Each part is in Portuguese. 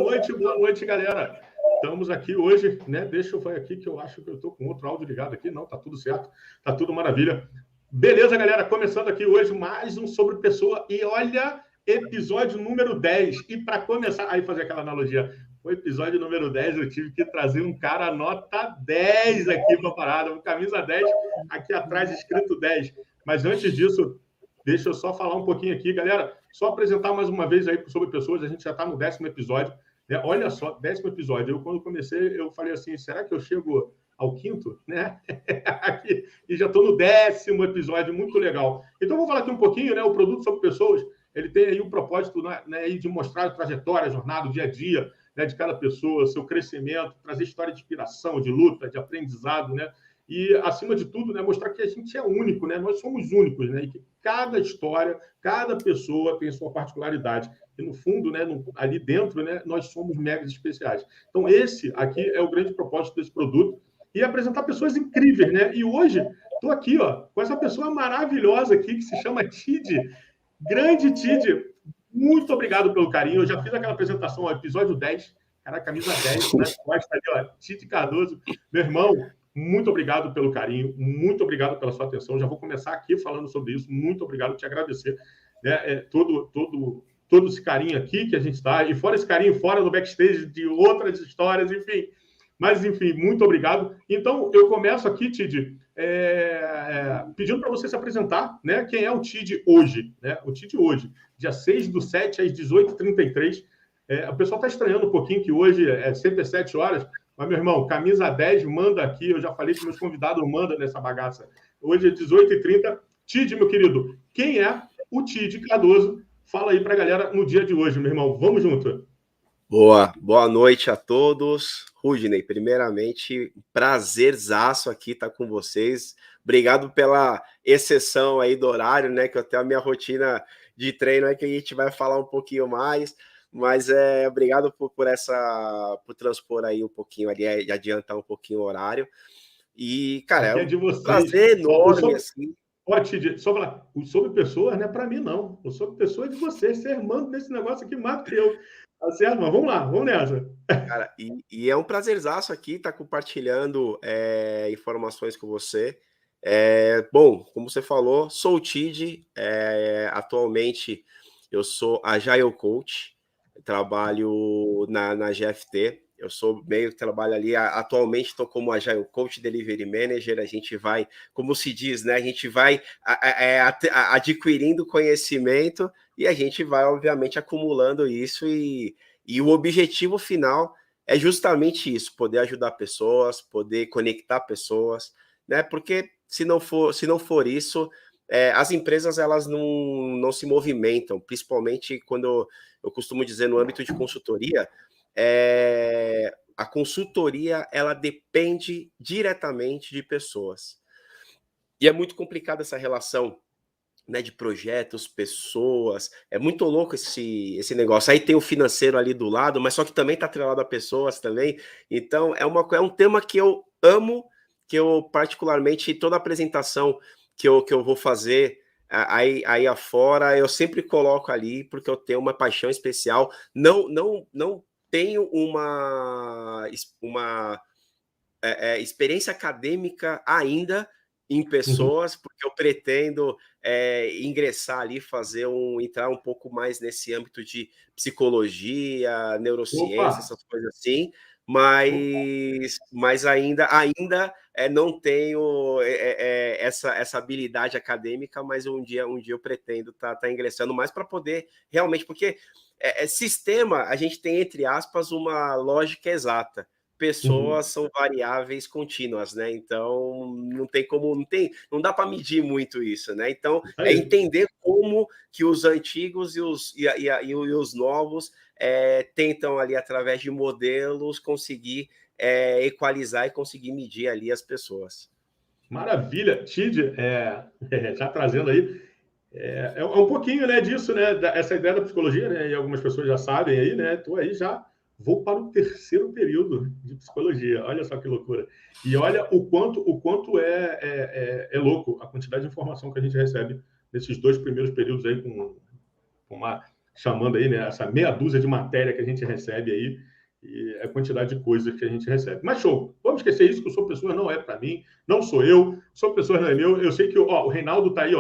boa noite, galera. Estamos aqui hoje, né? Deixa eu ver aqui que eu acho que eu estou com outro áudio ligado aqui. Não, tá tudo certo, tá tudo maravilha. Beleza, galera? Começando aqui hoje mais um Sobre Pessoa. E olha, episódio número 10. E para começar, aí fazer aquela analogia, o episódio número 10 eu tive que trazer um cara nota 10 aqui para a parada, um camisa 10, aqui atrás escrito 10. Mas antes disso, deixa eu só falar um pouquinho aqui, galera. Só apresentar mais uma vez aí Sobre Pessoas. A gente já está no 10º episódio. Né? Olha só, 10º episódio. Eu, quando comecei, eu falei assim, será que eu chego ao 5º? Né? Aqui, e já estou no 10º episódio, muito legal. Então, vou falar aqui um pouquinho, né? O produto Sobre Pessoas, ele tem aí um propósito, né, de mostrar a trajetória, a jornada, o dia a dia, né, de cada pessoa, seu crescimento, trazer história de inspiração, de luta, de aprendizado, né? E, acima de tudo, né, mostrar que a gente é único, né? Nós somos únicos, né? E que cada história, cada pessoa tem sua particularidade. E, no fundo, né, ali dentro, né, nós somos mega especiais. Então, esse aqui é o grande propósito desse produto. E apresentar pessoas incríveis, né? E hoje, estou aqui, ó, com essa pessoa maravilhosa aqui, que se chama Tid. Grande Tid. Muito obrigado pelo carinho. Eu já fiz aquela apresentação, ó, episódio 10. Cara, camisa 10, né? Costa ali, ó, Tid Cardoso. Meu irmão, muito obrigado pelo carinho, muito obrigado pela sua atenção. Já vou começar aqui falando sobre isso. Muito obrigado, te agradecer, né? Todo esse carinho aqui que a gente está, e fora esse carinho, fora no backstage de outras histórias, enfim. Mas, enfim, muito obrigado. Então, eu começo aqui, Tid, pedindo para você se apresentar, né? Quem é o Tid hoje, né? O Tid hoje, dia 6/7, às 18h33. O pessoal está estranhando um pouquinho que hoje é sempre às 7 horas, mas, meu irmão, camisa 10 manda aqui. Eu já falei que meus convidados mandam nessa bagaça. Hoje é 18h30. Tid, meu querido, quem é o Tid Cardoso? Fala aí para a galera no dia de hoje, meu irmão. Vamos junto. Boa noite a todos. Rudney, primeiramente, prazerzaço aqui estar com vocês. Obrigado pela exceção aí do horário, né? Que eu tenho a minha rotina de treino aí que a gente vai falar um pouquinho mais. Mas obrigado por transpor aí um pouquinho ali, adiantar um pouquinho o horário. E, cara, é de vocês. Prazer enorme, assim. Pode te só falar, o Sobre Pessoas não é para mim, não. O Sobre Pessoas é de vocês. Você é irmão desse negócio aqui mais que eu. Tá certo, mas vamos lá, vamos nessa. Cara, e é um prazerzaço aqui estar compartilhando informações com você. Bom, como você falou, sou o Tid. Atualmente eu sou Agile Coach, trabalho na GFT. Eu sou meio que trabalho ali. Atualmente estou como Agile Coach Delivery Manager. A gente vai, como se diz, né? A gente vai adquirindo conhecimento e a gente vai, obviamente, acumulando isso. E o objetivo final é justamente isso: poder ajudar pessoas, poder conectar pessoas, né? Porque se não for isso, as empresas elas não se movimentam, principalmente quando eu costumo dizer no âmbito de consultoria. A consultoria ela depende diretamente de pessoas. E é muito complicada essa relação, né, de projetos, pessoas. É muito louco esse negócio. Aí tem o financeiro ali do lado, mas só que também está atrelado a pessoas também. Então, é um tema que eu amo, que eu particularmente, toda apresentação que eu vou fazer aí afora, eu sempre coloco ali, porque eu tenho uma paixão especial. Não tenho uma experiência acadêmica ainda em pessoas, porque eu pretendo ingressar ali, entrar um pouco mais nesse âmbito de psicologia, neurociência, essas coisas assim, mas ainda não tenho essa habilidade acadêmica, mas um dia eu pretendo tá ingressando mais para poder realmente, porque sistema, a gente tem, entre aspas, uma lógica exata. Pessoas são variáveis contínuas, né? Então não dá para medir muito isso, né? Então é entender como que os antigos e os novos tentam ali, através de modelos, conseguir equalizar e conseguir medir ali as pessoas. Maravilha, Tid, já trazendo aí, um pouquinho, né, disso, né, essa ideia da psicologia, né, e algumas pessoas já sabem aí, né, tô aí já. Vou para o 3º período de psicologia. Olha só que loucura. E olha o quanto é louco a quantidade de informação que a gente recebe nesses 2 primeiros períodos aí com uma chamando aí, né, essa meia dúzia de matéria que a gente recebe aí, e a quantidade de coisas que a gente recebe. Mas show, vamos esquecer isso, que o Sou Pessoas não é para mim, não sou eu, Sou Pessoas não é meu. Eu sei que o Reinaldo está aí,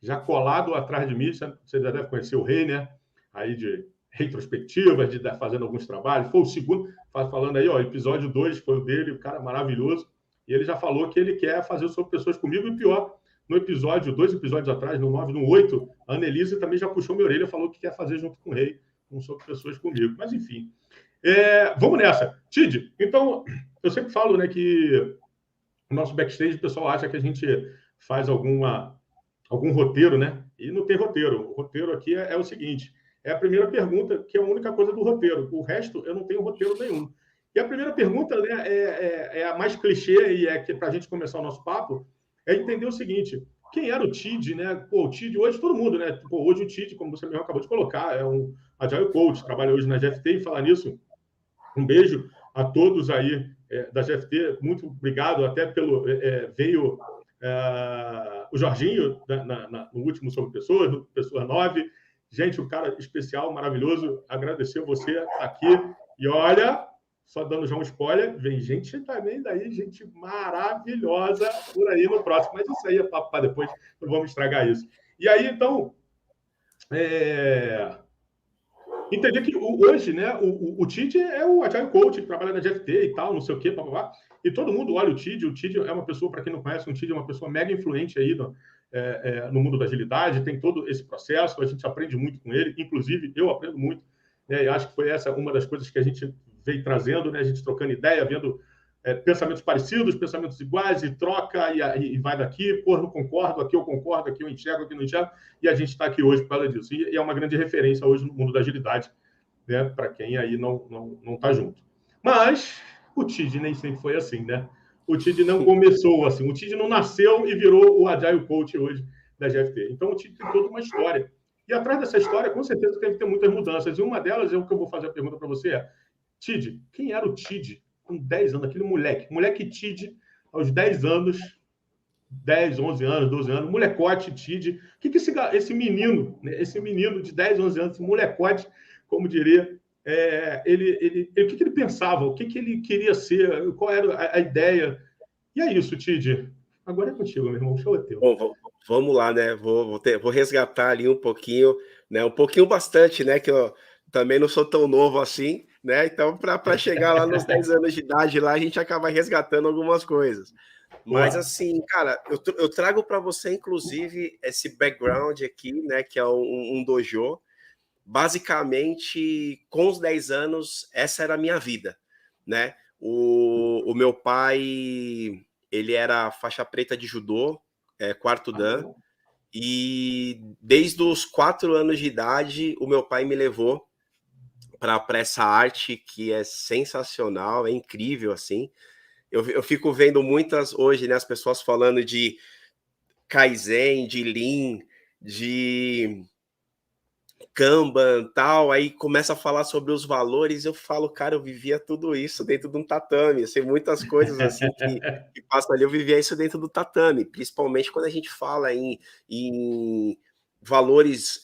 já colado atrás de mim, você já deve conhecer o Rei, né? Aí de retrospectivas, de estar fazendo alguns trabalhos. Foi o segundo, falando aí, episódio 2 foi o dele, o cara maravilhoso. E ele já falou que ele quer fazer o Sou Pessoas comigo, e pior, no episódio, 2 episódios atrás, no 9 e no 8, a Annelise também já puxou minha orelha e falou que quer fazer junto com o Rei, com Sobre Pessoas comigo. Mas, enfim. Vamos nessa. Tid, então, eu sempre falo, né, que o nosso backstage, o pessoal acha que a gente faz algum roteiro, né? E não tem roteiro. O roteiro aqui é o seguinte: é a primeira pergunta, que é a única coisa do roteiro. O resto, eu não tenho roteiro nenhum. E a primeira pergunta, né, é a mais clichê, e é que para a gente começar o nosso papo, é entender o seguinte: quem era o Tid, né? Pô, o Tid, hoje todo mundo, né? Pô, hoje o Tid, como você mesmo acabou de colocar, é um Agile Coach, trabalha hoje na GFT. E falar nisso, um beijo a todos aí da GFT, muito obrigado, até pelo... veio o Jorginho no último Sobre Pessoas, no Pessoas 9. Gente, um cara especial, maravilhoso. Agradecer você aqui. E olha, só dando já um spoiler, vem gente também daí, gente maravilhosa por aí no próximo. Mas isso aí é papo para depois, não vamos estragar isso. E aí, então, entender que hoje, né, o Tid é o Agile Coach, que trabalha na GFT e tal, não sei o quê, papapá. E todo mundo olha o Tid. O Tid é uma pessoa, para quem não conhece, o Tid é uma pessoa mega influente aí no mundo da agilidade, tem todo esse processo, a gente aprende muito com ele, inclusive eu aprendo muito, né, e acho que foi essa uma das coisas que a gente veio trazendo, né, a gente trocando ideia, vendo pensamentos parecidos, pensamentos iguais, e troca, e vai daqui, pô, não concordo, aqui eu enxergo, aqui não enxergo, e a gente está aqui hoje por causa disso. E é uma grande referência hoje no mundo da agilidade, né, para quem aí não está junto. Mas o Tid nem sempre foi assim, né? O Tid não começou assim, o Tid não nasceu e virou o Agile Coach hoje da GFT. Então, o Tid tem toda uma história. E atrás dessa história, com certeza, deve ter muitas mudanças. E uma delas é o que eu vou fazer a pergunta para você: Tid, quem era o Tid com 10 anos, aquele moleque Tid, aos 10 anos, 10, 11 anos, 12 anos, molecote, Tid, o que esse menino, né, esse menino de 10, 11 anos, esse molecote, como diria, o que ele pensava, o que ele queria ser, qual era a ideia? E é isso, Tid. Agora é contigo, meu irmão, o show é teu. Bom, vamos lá, né? Vou resgatar ali um pouquinho, né? Um pouquinho bastante, né? Que eu também não sou tão novo assim, né? Então, para chegar lá nos 10 anos de idade, lá a gente acaba resgatando algumas coisas. Mas, assim, cara, eu trago para você, inclusive, esse background aqui, né? Que é um dojo. Basicamente, com os 10 anos, essa era a minha vida, né? O meu pai, ele era faixa preta de judô, quarto dan, e desde os 4 anos de idade, o meu pai me levou para essa arte que é sensacional, é incrível, assim. Eu fico vendo muitas hoje, né, as pessoas falando de Kaizen, de Lean, de Kanban, tal, aí começa a falar sobre os valores, eu falo, cara, eu vivia tudo isso dentro de um tatame, eu sei muitas coisas assim que passam ali, eu vivia isso dentro do tatame, principalmente quando a gente fala em valores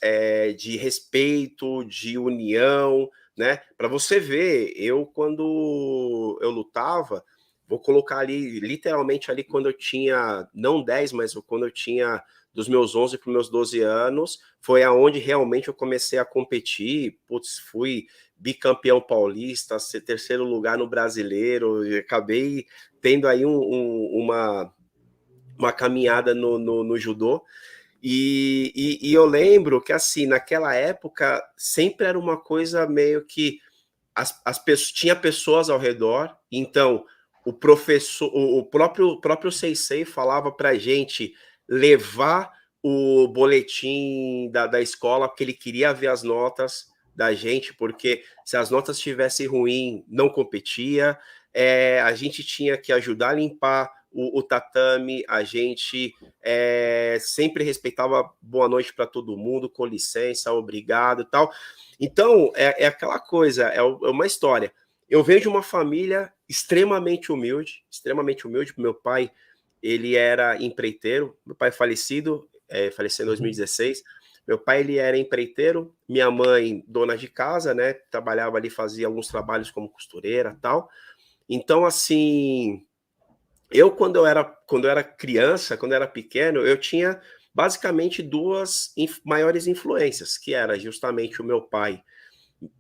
de respeito, de união, né? Para você ver, eu quando eu lutava, vou colocar ali, literalmente ali quando eu tinha, não 10, mas quando eu tinha dos meus 11 para os meus 12 anos, foi aonde realmente eu comecei a competir. Putz, fui bicampeão paulista, terceiro lugar no brasileiro, e acabei tendo aí uma caminhada no judô. E eu lembro que, assim, naquela época, sempre era uma coisa meio que tinha pessoas ao redor, então o professor, o próprio sensei falava pra gente levar o boletim da escola, porque ele queria ver as notas da gente, porque se as notas estivessem ruim, não competia, a gente tinha que ajudar a limpar o tatame, a gente sempre respeitava boa noite para todo mundo, com licença, obrigado e tal. Então, é aquela coisa, é uma história. Eu venho de uma família extremamente humilde. Meu pai, ele era empreiteiro, meu pai faleceu em 2016, Meu pai, ele era empreiteiro, minha mãe, dona de casa, né? Trabalhava ali, fazia alguns trabalhos como costureira, tal. Então, assim, quando eu era criança, quando eu era pequeno, eu tinha basicamente duas maiores influências, que era justamente o meu pai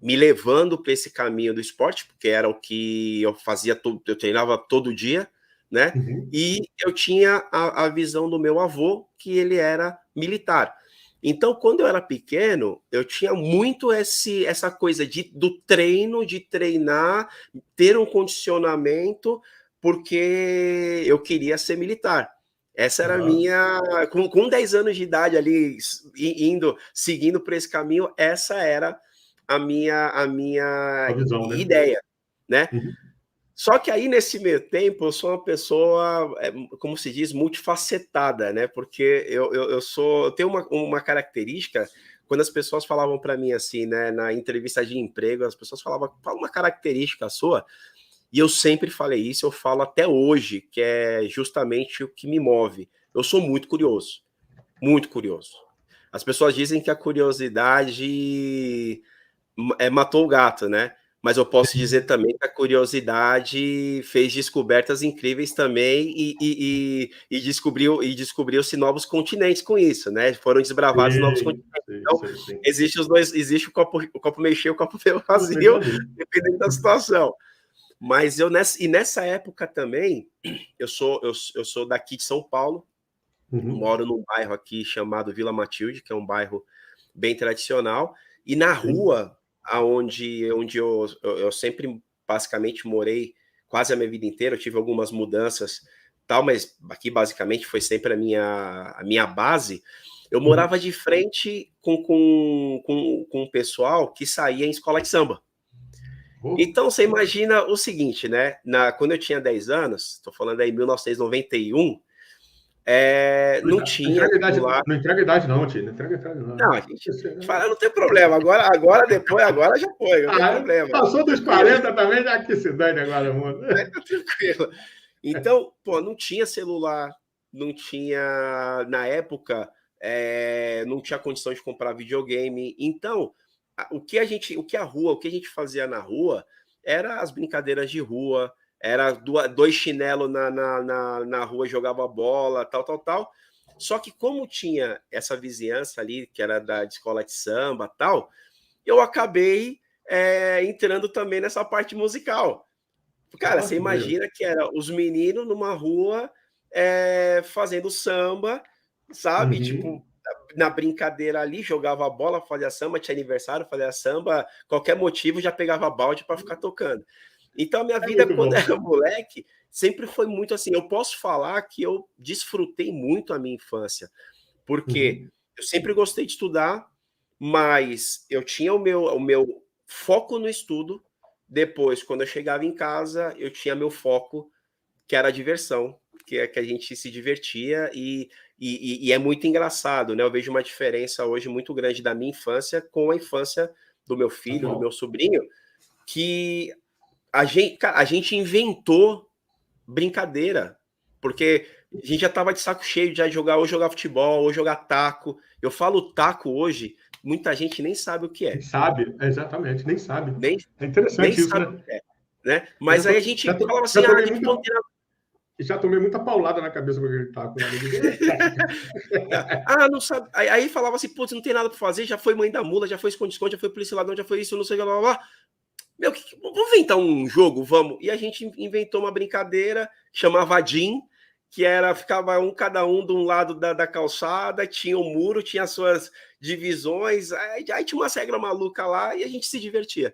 me levando para esse caminho do esporte, porque era o que eu fazia, eu treinava todo dia, né? Uhum. E eu tinha a visão do meu avô, que ele era militar. Então, quando eu era pequeno, eu tinha muito essa coisa do treino, de treinar, ter um condicionamento, porque eu queria ser militar. Essa era a Uhum. minha. Com 10 anos de idade ali, seguindo por esse caminho, essa era a minha A visão, né? ideia, né? Uhum. Só que aí, nesse meio tempo, eu sou uma pessoa, como se diz, multifacetada, né? Porque eu tenho uma característica, quando as pessoas falavam para mim assim, né, na entrevista de emprego, as pessoas falavam, fala uma característica sua, e eu sempre falei isso, eu falo até hoje, que é justamente o que me move. Eu sou muito curioso, muito curioso. As pessoas dizem que a curiosidade matou o gato, né? Mas eu posso dizer também que a curiosidade fez descobertas incríveis também e descobriu-se novos continentes com isso, né? Foram desbravados novos Sim, continentes. sim, Então, sim, sim. existe os dois, existe o copo meio cheio, o copo meio Não, bem vazio, vazio. dependendo da situação. Mas nessa época também, eu sou daqui de São Paulo, Uhum. moro num bairro aqui chamado Vila Matilde, que é um bairro bem tradicional, e na Sim. rua onde eu sempre basicamente morei quase a minha vida inteira, eu tive algumas mudanças tal, mas aqui basicamente foi sempre a minha base. Eu Uhum. morava de frente com o pessoal que saía em escola de samba. Oh. Então, você imagina o seguinte, né? Quando eu tinha 10 anos, estou falando aí em 1991, não Não tinha entrega a idade, celular. não entrega a idade, não, tio. Não entrega a idade, não. Não, a gente fala, não tem problema. Agora depois, agora já foi, não tem Ah, problema. passou dos Tranquilo, 40 também, já que se dane agora, mundo. tá tranquilo. Então, pô, não tinha celular, não tinha, na época, não tinha condição de comprar videogame. Então, o que a gente fazia na rua era as brincadeiras de rua, era dois chinelos na rua, jogava bola, tal, tal, tal. Só que como tinha essa vizinhança ali, que era de escola de samba, tal, eu acabei entrando também nessa parte musical. Cara, Ó, você que maneiro. imagina que era os meninos numa rua fazendo samba, sabe? Uhum. Tipo, na brincadeira ali, jogava bola, fazia samba, tinha aniversário, fazia samba, qualquer motivo já pegava balde para ficar tocando. Então, a minha É vida, muito quando bom. era moleque, sempre foi muito assim. Eu posso falar que eu desfrutei muito a minha infância, porque Uhum. eu sempre gostei de estudar, mas eu tinha o meu foco no estudo. Depois, quando eu chegava em casa, eu tinha meu foco, que era a diversão, que é que a gente se divertia e é muito engraçado, né? Eu vejo uma diferença hoje muito grande da minha infância com a infância do meu filho, do Atual. meu sobrinho, que cara, a gente inventou brincadeira, porque a gente já estava de saco cheio de jogar futebol, ou jogar taco. Eu falo taco hoje, muita gente nem sabe o que Nem é, sabe, exatamente, nem sabe. nem, É nem interessante isso, sabe o né? que é, né? Eu já, Mas aí a gente falava já assim, tomei tipo, muita, pô, tem já tomei muita paulada na cabeça com aquele taco lá. não sabe. Aí falava assim, putz, não tem nada para fazer, já foi mãe da mula, já foi esconde-esconde, já foi polícia ladrão, já foi isso, não sei o que, blá, blá, blá. Meu, vamos inventar um jogo, vamos. E a gente inventou uma brincadeira, chamava Jim, que ficava cada um de um lado da calçada, tinha um muro, tinha as suas divisões, aí tinha uma regra maluca lá e a gente se divertia.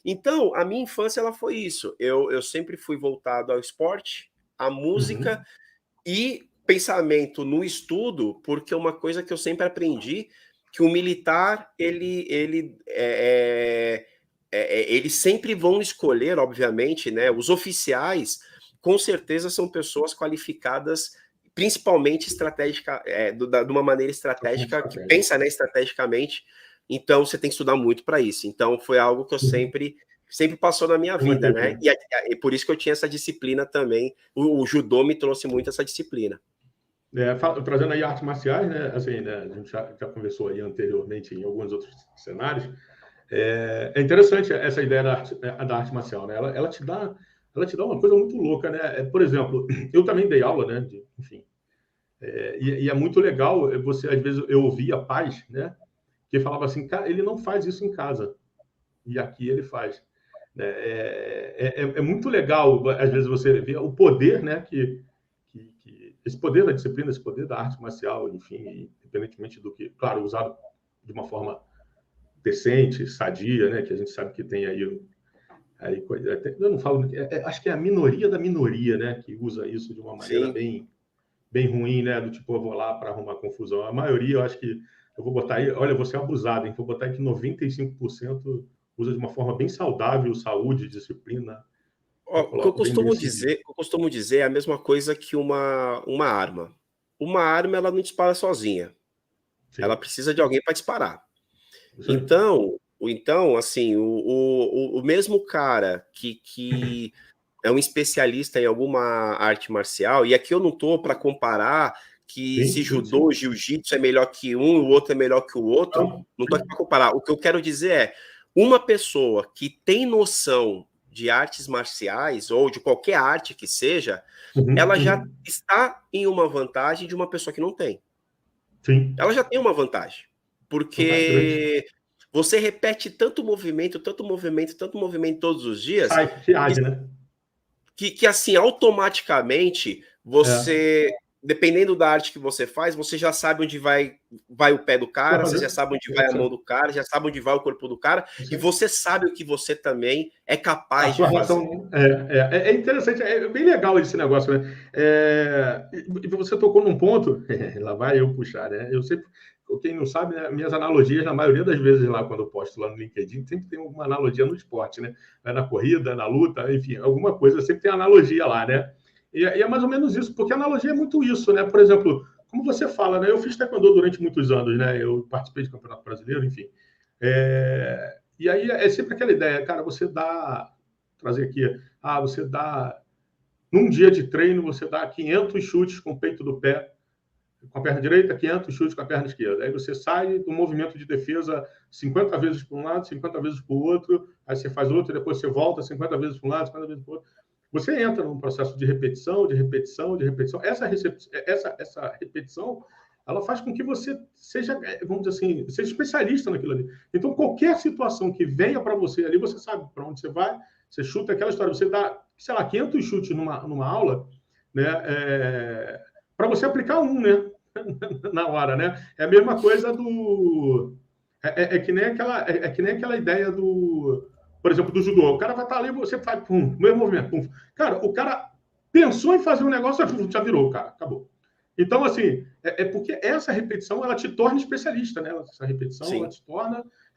Então, a minha infância ela foi isso. Eu sempre fui voltado ao esporte, à música Uhum. e pensamento no estudo, porque uma coisa que eu sempre aprendi, que o militar, eles sempre vão escolher, obviamente, né? Os oficiais, com certeza, são pessoas qualificadas, principalmente de uma maneira Alguma estratégica, que estratégia. pensa, né, estrategicamente. Então, você tem que estudar muito para isso. Então, foi algo que eu Uhum. sempre passou na minha Eu não vida, né? entendi. E por isso que eu tinha essa disciplina também. O judô me trouxe muito essa disciplina. Trazendo aí artes marciais, né? Assim, né? A gente já conversou aí anteriormente em alguns outros cenários. É interessante essa ideia da arte marcial, né? Ela te dá uma coisa muito louca, né? Por exemplo, eu também dei aula, né? Enfim, e é muito legal você, às vezes, eu ouvia pais, né? Que falava assim, cara, ele não faz isso em casa, e aqui ele faz. Né? É muito legal, às vezes, você ver o poder, né? Esse poder da disciplina, esse poder da arte marcial, enfim, independentemente do que, claro, usado de uma forma decente, sadia, né? Que a gente sabe que tem aí eu não falo, acho que é a minoria da minoria, né? Que usa isso de uma maneira Sim. bem ruim, né? Do tipo, eu vou lá para arrumar confusão. A maioria, eu acho que eu vou botar aí, olha, vou ser abusado, hein? Vou botar aí que 95% usa de uma forma bem saudável, saúde, disciplina. Ó, Eu coloco bem nesse nível. o que eu costumo dizer é a mesma coisa que uma arma. Uma arma, ela não dispara sozinha. Ela Sim, precisa de alguém para disparar. isso aí. Então, assim, o mesmo cara que é um especialista em alguma arte marcial, e aqui eu não tô para comparar que Sim, se sim, sim. judô, jiu-jitsu é melhor que um, o outro é melhor que o outro. Não, Não tô aqui para comparar. O que eu quero dizer é, uma pessoa que tem noção de artes marciais ou de qualquer arte que seja, uhum, ela já uhum. está em uma vantagem de uma pessoa que não tem. Sim, Ela já tem uma vantagem, vantagem grande. porque você repete tanto movimento, tanto movimento, tanto movimento todos os dias, Sai, se age, né? que assim, automaticamente, É. você, dependendo da arte que você faz, você já sabe onde vai o pé do Vai cara, você já fazer. sabe onde vai a Isso mão aí. do cara, já sabe onde vai o corpo do cara, Isso e aí. você sabe o que você também é A capaz de sua fazer. reação é interessante, é bem legal esse negócio, né? E você tocou num ponto, lá vai eu puxar, né? Eu sempre, quem não sabe, né, minhas analogias, na maioria das vezes lá, quando eu posto lá no LinkedIn, sempre tem alguma analogia no esporte, né? Na corrida, na luta, enfim, alguma coisa, sempre tem analogia lá, né? E é mais ou menos isso, porque analogia é muito isso, né? Por exemplo, como você fala, né? Eu fiz taekwondo durante muitos anos, né? Eu participei de campeonato brasileiro, enfim. E aí é sempre aquela ideia, cara, trazer aqui, você dá, num dia de treino, você dá 500 chutes com o peito do pé, com a perna direita, 500 chutes com a perna esquerda. Aí você sai do movimento de defesa 50 vezes para um lado, 50 vezes para o outro, aí você faz outro, depois você volta 50 vezes para um lado, 50 vezes para o outro. Você entra num processo de repetição, de repetição, de repetição. Essa repetição, ela faz com que você seja, vamos dizer assim, seja especialista naquilo ali. Então, qualquer situação que venha para você ali, você sabe para onde você vai, você chuta aquela história, você dá, sei lá, 500 chutes numa aula, né? Para você aplicar um, né? Na hora, né? É a mesma coisa do. Que nem aquela ideia do. Por exemplo, do judô. O cara vai estar ali, você faz, pum, mesmo movimento, pum. Cara, o cara pensou em fazer um negócio, já virou, cara, acabou. Então, assim, porque essa repetição ela te torna especialista, né? Essa repetição Sim,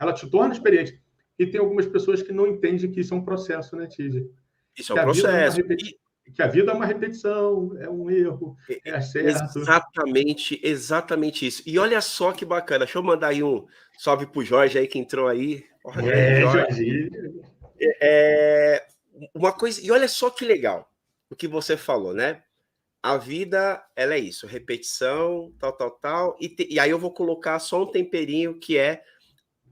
ela te torna experiente. E tem algumas pessoas que não entendem que isso é um processo, né, Tide? isso é Que um a vida é uma processo. repetição. Que a vida é uma repetição, é um erro, é certo. Exatamente, exatamente isso. E olha só que bacana. Deixa eu mandar aí um salve pro Jorge aí que entrou aí. Ó, grande Jorge. Jorginho. É, uma coisa, e olha só que legal o que você falou, né? A vida, ela é isso, repetição, tal, tal, tal. E aí eu vou colocar só um temperinho que é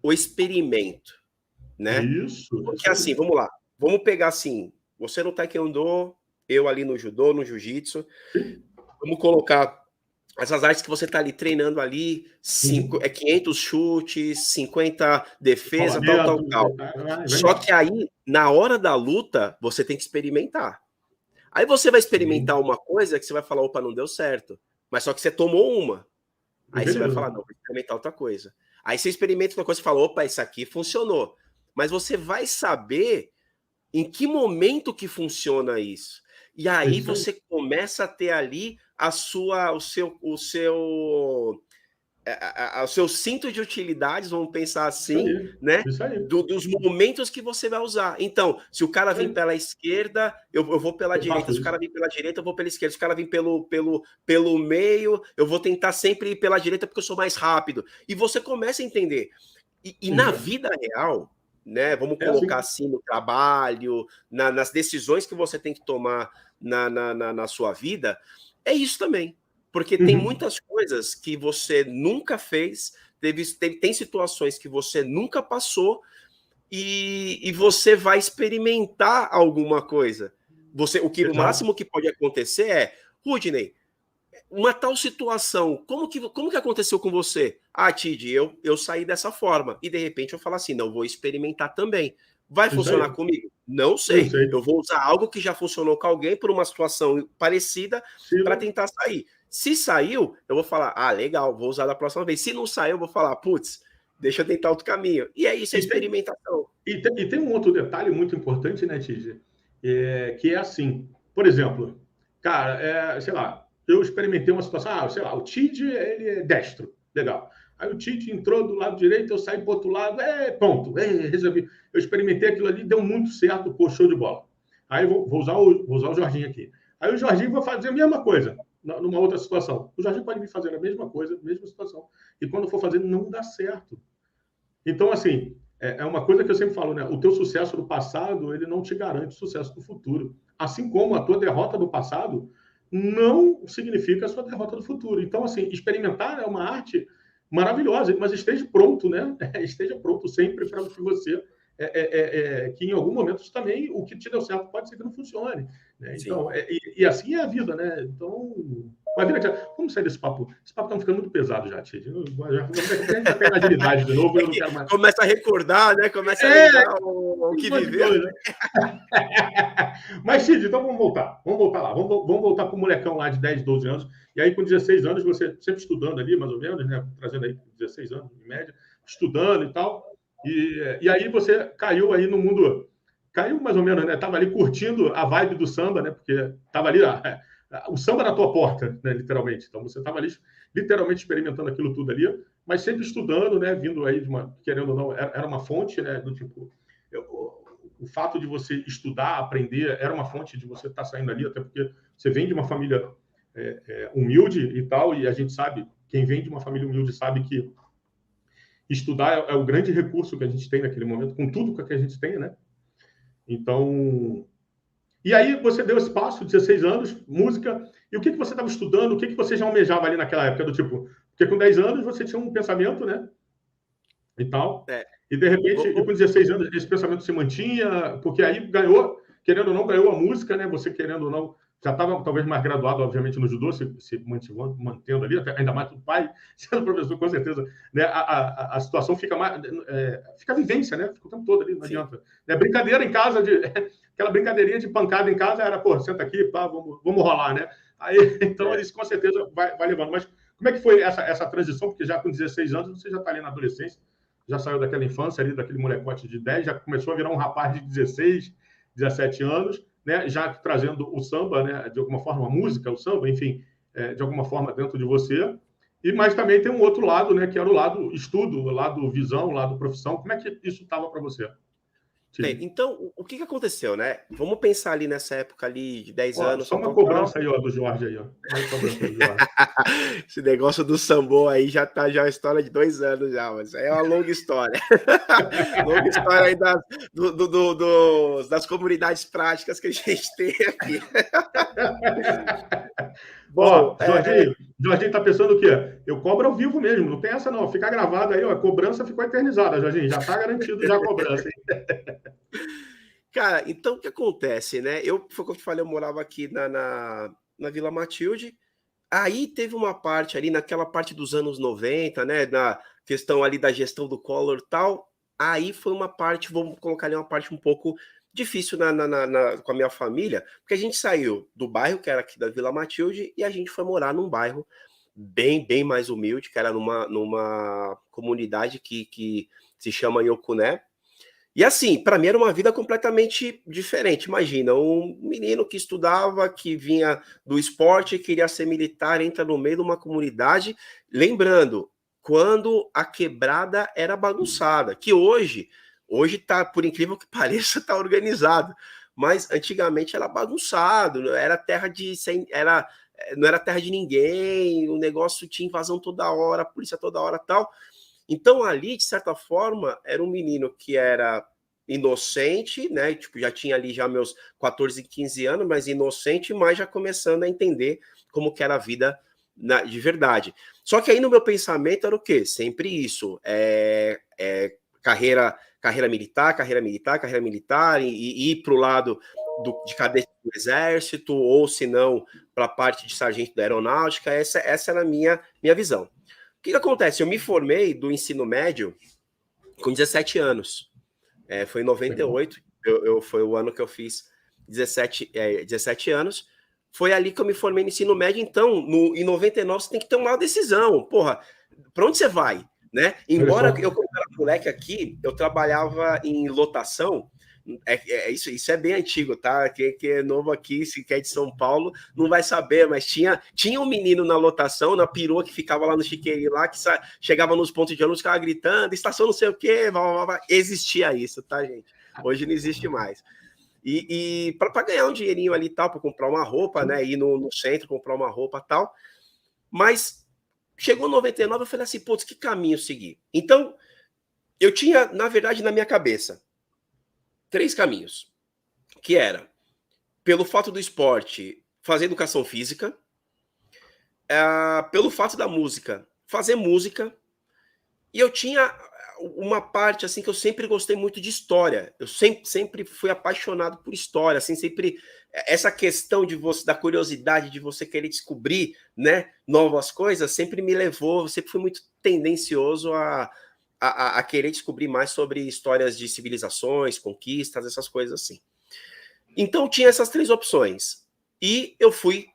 o experimento, né? Isso Porque assim, aí. vamos lá. Vamos pegar assim, você no taekwondo, eu ali no judô, no jiu-jitsu. Sim. Vamos colocar essas artes que você está ali treinando ali, Uhum. 500 chutes, 50 defesa, tal, tal, Rolamento, tal. vai Só embora. que aí, na hora da luta, você tem que experimentar. Aí você vai experimentar Sim. uma coisa que você vai falar, opa, não deu certo. Mas só que você tomou uma. E Aí você vai beleza. falar, não, vou experimentar outra coisa. Aí você experimenta outra coisa e fala, opa, isso aqui funcionou. Mas você vai saber em que momento que funciona isso. E É aí isso aí. você começa a ter ali o seu cinto de utilidades, vamos pensar Isso assim, aí. né? Isso aí. Dos momentos que você vai usar. Então, se o cara Isso vir aí. pela esquerda, eu vou pela Eu direita. faço Se o isso. cara vir pela direita, eu vou pela esquerda. Se o cara vir pelo meio, eu vou tentar sempre ir pela direita porque eu sou mais rápido. E você começa a entender. E Isso na aí. vida real, né? Vamos É colocar assim. assim no trabalho, nas decisões que você tem que tomar na sua vida, é isso também. Porque tem muitas coisas que você nunca fez, tem situações que você nunca passou e você vai experimentar alguma coisa. O Exato. máximo que pode acontecer é, Rudney, uma tal situação, como que aconteceu com você? Ah, Tid, eu saí dessa forma. E de repente eu falo assim, não, vou experimentar também. Vai Isso funcionar aí. comigo? Não Não sei. sei. Eu vou usar algo que já funcionou com alguém por uma situação parecida para Se, tentar sair. Se saiu, eu vou falar, ah, legal, vou usar da próxima vez. Se não saiu, eu vou falar, putz, deixa eu tentar outro caminho. E é isso, é e, tem, experimentação. e tem um outro detalhe muito importante, né, Tigi? Que é assim, por exemplo, cara, sei lá, eu experimentei uma situação, sei lá, o Tid, ele é destro, legal. Aí o Tid entrou do lado direito, eu saí para o outro lado, pronto, resolvi. Eu experimentei aquilo ali, deu muito certo, pô, show de bola. Aí vou usar o Jorginho aqui. Aí o Jorginho vai fazer a mesma coisa, numa outra situação. O Jorginho pode vir fazer a mesma coisa, mesma situação. E quando for fazer, não dá certo. Então, assim, é uma coisa que eu sempre falo, né? O teu sucesso do passado, ele não te garante o sucesso do futuro. Assim como a tua derrota do passado não significa a sua derrota do futuro. Então, assim, experimentar é uma arte maravilhosa, mas esteja pronto, né? Esteja pronto sempre para que você que em algum momento também o que te deu certo pode ser que não funcione, né? Sim. Então, e assim é a vida, né? Então, mas vamos sair desse papo. Esse papo está ficando muito pesado já, Tid. Daqui a gente já tem agilidade de novo, eu não quero mais. Começa a recordar, né? Começa a lembrar o que viveu. Mas, Tid, então vamos voltar. Vamos voltar lá. Vamos voltar para o molecão lá de 10, 12 anos. E aí, com 16 anos, você sempre estudando ali, mais ou menos, né? Trazendo aí 16 anos, em média, estudando e tal. E aí você caiu aí no mundo. Caiu mais ou menos, né? Tava ali curtindo a vibe do samba, né? Porque tava ali o samba na tua porta, né? Literalmente. Então você tava ali literalmente experimentando aquilo tudo ali, mas sempre estudando, né? Vindo aí de uma, querendo ou não, era uma fonte, né? Do tipo, o fato de você estudar, aprender, era uma fonte de você estar saindo ali, até porque você vem de uma família humilde e tal, e a gente sabe, quem vem de uma família humilde sabe que estudar é o grande recurso que a gente tem naquele momento, com tudo que a gente tem, né? Então, e aí você deu esse passo, 16 anos, música, e o que você estava estudando, o que você já almejava ali naquela época, do tipo, porque com 10 anos você tinha um pensamento, né, e tal, É. e de repente, e com 16 anos esse pensamento se mantinha, porque aí ganhou, querendo ou não, ganhou a música, né, você querendo ou não, já estava talvez mais graduado, obviamente, no judô, se mantendo ali, ainda mais o pai sendo professor, com certeza, né, a situação fica mais, fica a vivência, né, fica o tempo todo ali, não adianta. É brincadeira em casa, aquela brincadeirinha de pancada em casa era, pô, senta aqui, pá, vamos rolar, né, aí, então isso com certeza vai levando, mas como é que foi essa transição, porque já com 16 anos você já está ali na adolescência, já saiu daquela infância ali, daquele molecote de 10, já começou a virar um rapaz de 16, 17 anos, né, já trazendo o samba, né, de alguma forma, a música, o samba, enfim, de alguma forma dentro de você. Mas também tem um outro lado, né, que era o lado estudo, o lado visão, o lado profissão. Como é que isso estava para você? Bem, então, o que aconteceu, né? Vamos pensar ali nessa época ali de 10 Ó, anos, só tal, uma tal, tal. cobrança aí, ó, do Jorge aí, ó. Uma cobrança do Jorge. Esse negócio do sambô aí já tá uma história de 2 anos já, mas é uma longa história. Longa história aí das comunidades práticas que a gente tem aqui. Ó, Bom, Jorginho tá pensando o quê? Eu cobro ao vivo mesmo, não tem essa não. Fica gravado aí, ó. A cobrança ficou eternizada, Jorginho. Já tá garantido já a cobrança, hein? cara, então o que acontece, né? Foi o que eu te falei, eu morava aqui na Vila Matilde. Aí teve uma parte ali, naquela parte dos anos 90, né? Na questão ali da gestão do Collor e tal. Aí foi uma parte, vamos colocar ali uma parte um pouco difícil com a minha família, porque a gente saiu do bairro, que era aqui da Vila Matilde, e a gente foi morar num bairro bem mais humilde, que era numa comunidade que se chama Yocuné. E assim, para mim era uma vida completamente diferente. Imagina, um menino que estudava, que vinha do esporte, queria ser militar, entra no meio de uma comunidade. Lembrando, quando a quebrada era bagunçada, que hoje tá, por incrível que pareça, tá organizado. Mas antigamente era bagunçado, era terra de não era terra de ninguém, o negócio tinha invasão toda hora, polícia toda hora, tal. Então, ali, de certa forma, era um menino que era inocente, né? Tipo, já tinha ali já meus 14, 15 anos, mas inocente, mas já começando a entender como que era a vida de verdade. Só que aí no meu pensamento era o quê? Sempre isso. Carreira militar, e ir para o lado de cadete do exército, ou se não, para a parte de sargento da aeronáutica. Essa era a minha visão. O que acontece? Eu me formei do ensino médio com 17 anos. Foi em 98, foi o ano que eu fiz 17 anos. Foi ali que eu me formei no ensino médio. Então, em 99, você tem que tomar uma decisão. Porra, para onde você vai? Né? Embora eu, quando era moleque aqui, eu trabalhava em lotação. Isso é bem antigo, tá? Quem é novo aqui, se quer de São Paulo, não vai saber, mas tinha um menino na lotação, na perua, que ficava lá no chiqueirinho lá, que chegava nos pontos de ônibus, ficava gritando, estação não sei o quê, existia isso, tá, gente? Hoje não existe mais. E para ganhar um dinheirinho ali e tal, para comprar uma roupa, né? Ir no centro, comprar uma roupa e tal. Mas chegou 99, eu falei assim, putz, que caminho seguir? Então, eu tinha, na verdade, na minha cabeça, 3 caminhos, que era, pelo fato do esporte, fazer educação física, pelo fato da música, fazer música, e eu tinha uma parte, assim, que eu sempre gostei muito de história, eu sempre fui apaixonado por história, assim, sempre, essa questão da curiosidade, de você querer descobrir, né, novas coisas, sempre me levou, sempre fui muito tendencioso a querer descobrir mais sobre histórias de civilizações, conquistas, essas coisas assim. Então, tinha essas 3 opções. E eu fui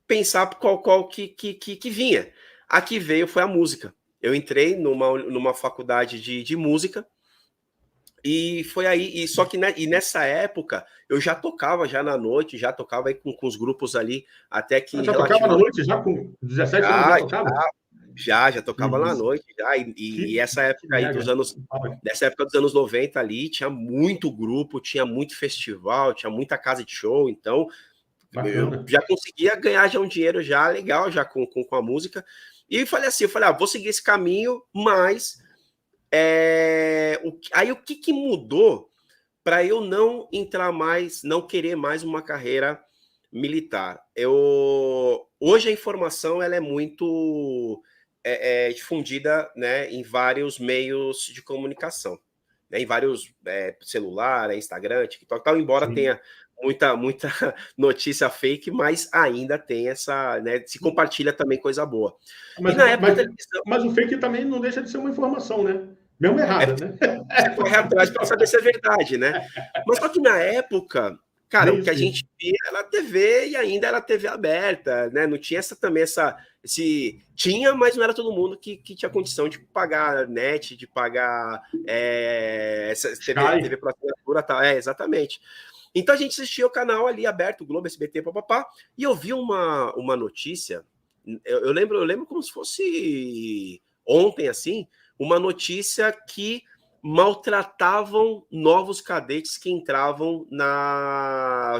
pensar qual que vinha. A que veio foi a música. Eu entrei numa faculdade de música, e foi aí, só que nessa época, eu já tocava já na noite, já tocava aí com os grupos ali, até que... Já tocava na noite? Já com 17 anos já tocava? Já tocava na noite, já, e essa época aí dessa época dos anos 90 ali, tinha muito grupo, tinha muito festival, tinha muita casa de show, então eu já conseguia ganhar já um dinheiro já legal, já com a música, e falei assim, vou seguir esse caminho, mas aí o que mudou para eu não entrar mais, não querer mais uma carreira militar? Hoje a informação ela é muito... difundida, né, em vários meios de comunicação, né, em vários celular, Instagram, TikTok, tal, embora tenha muita notícia fake, mas ainda tem essa, né, se compartilha também coisa boa. Mas o fake também não deixa de ser uma informação, né? Mesmo errada, né? Você corre atrás para saber se é verdade, né? Mas só que na época, cara, o que a gente via era TV, e ainda era TV aberta, né? Não tinha tinha, mas não era todo mundo que tinha condição de pagar net, de pagar TV por assinatura, tal. Exatamente. Então a gente assistia o canal ali aberto, Globo, SBT, papapá, e eu vi uma notícia, eu lembro como se fosse ontem, assim, uma notícia que maltratavam novos cadetes que entravam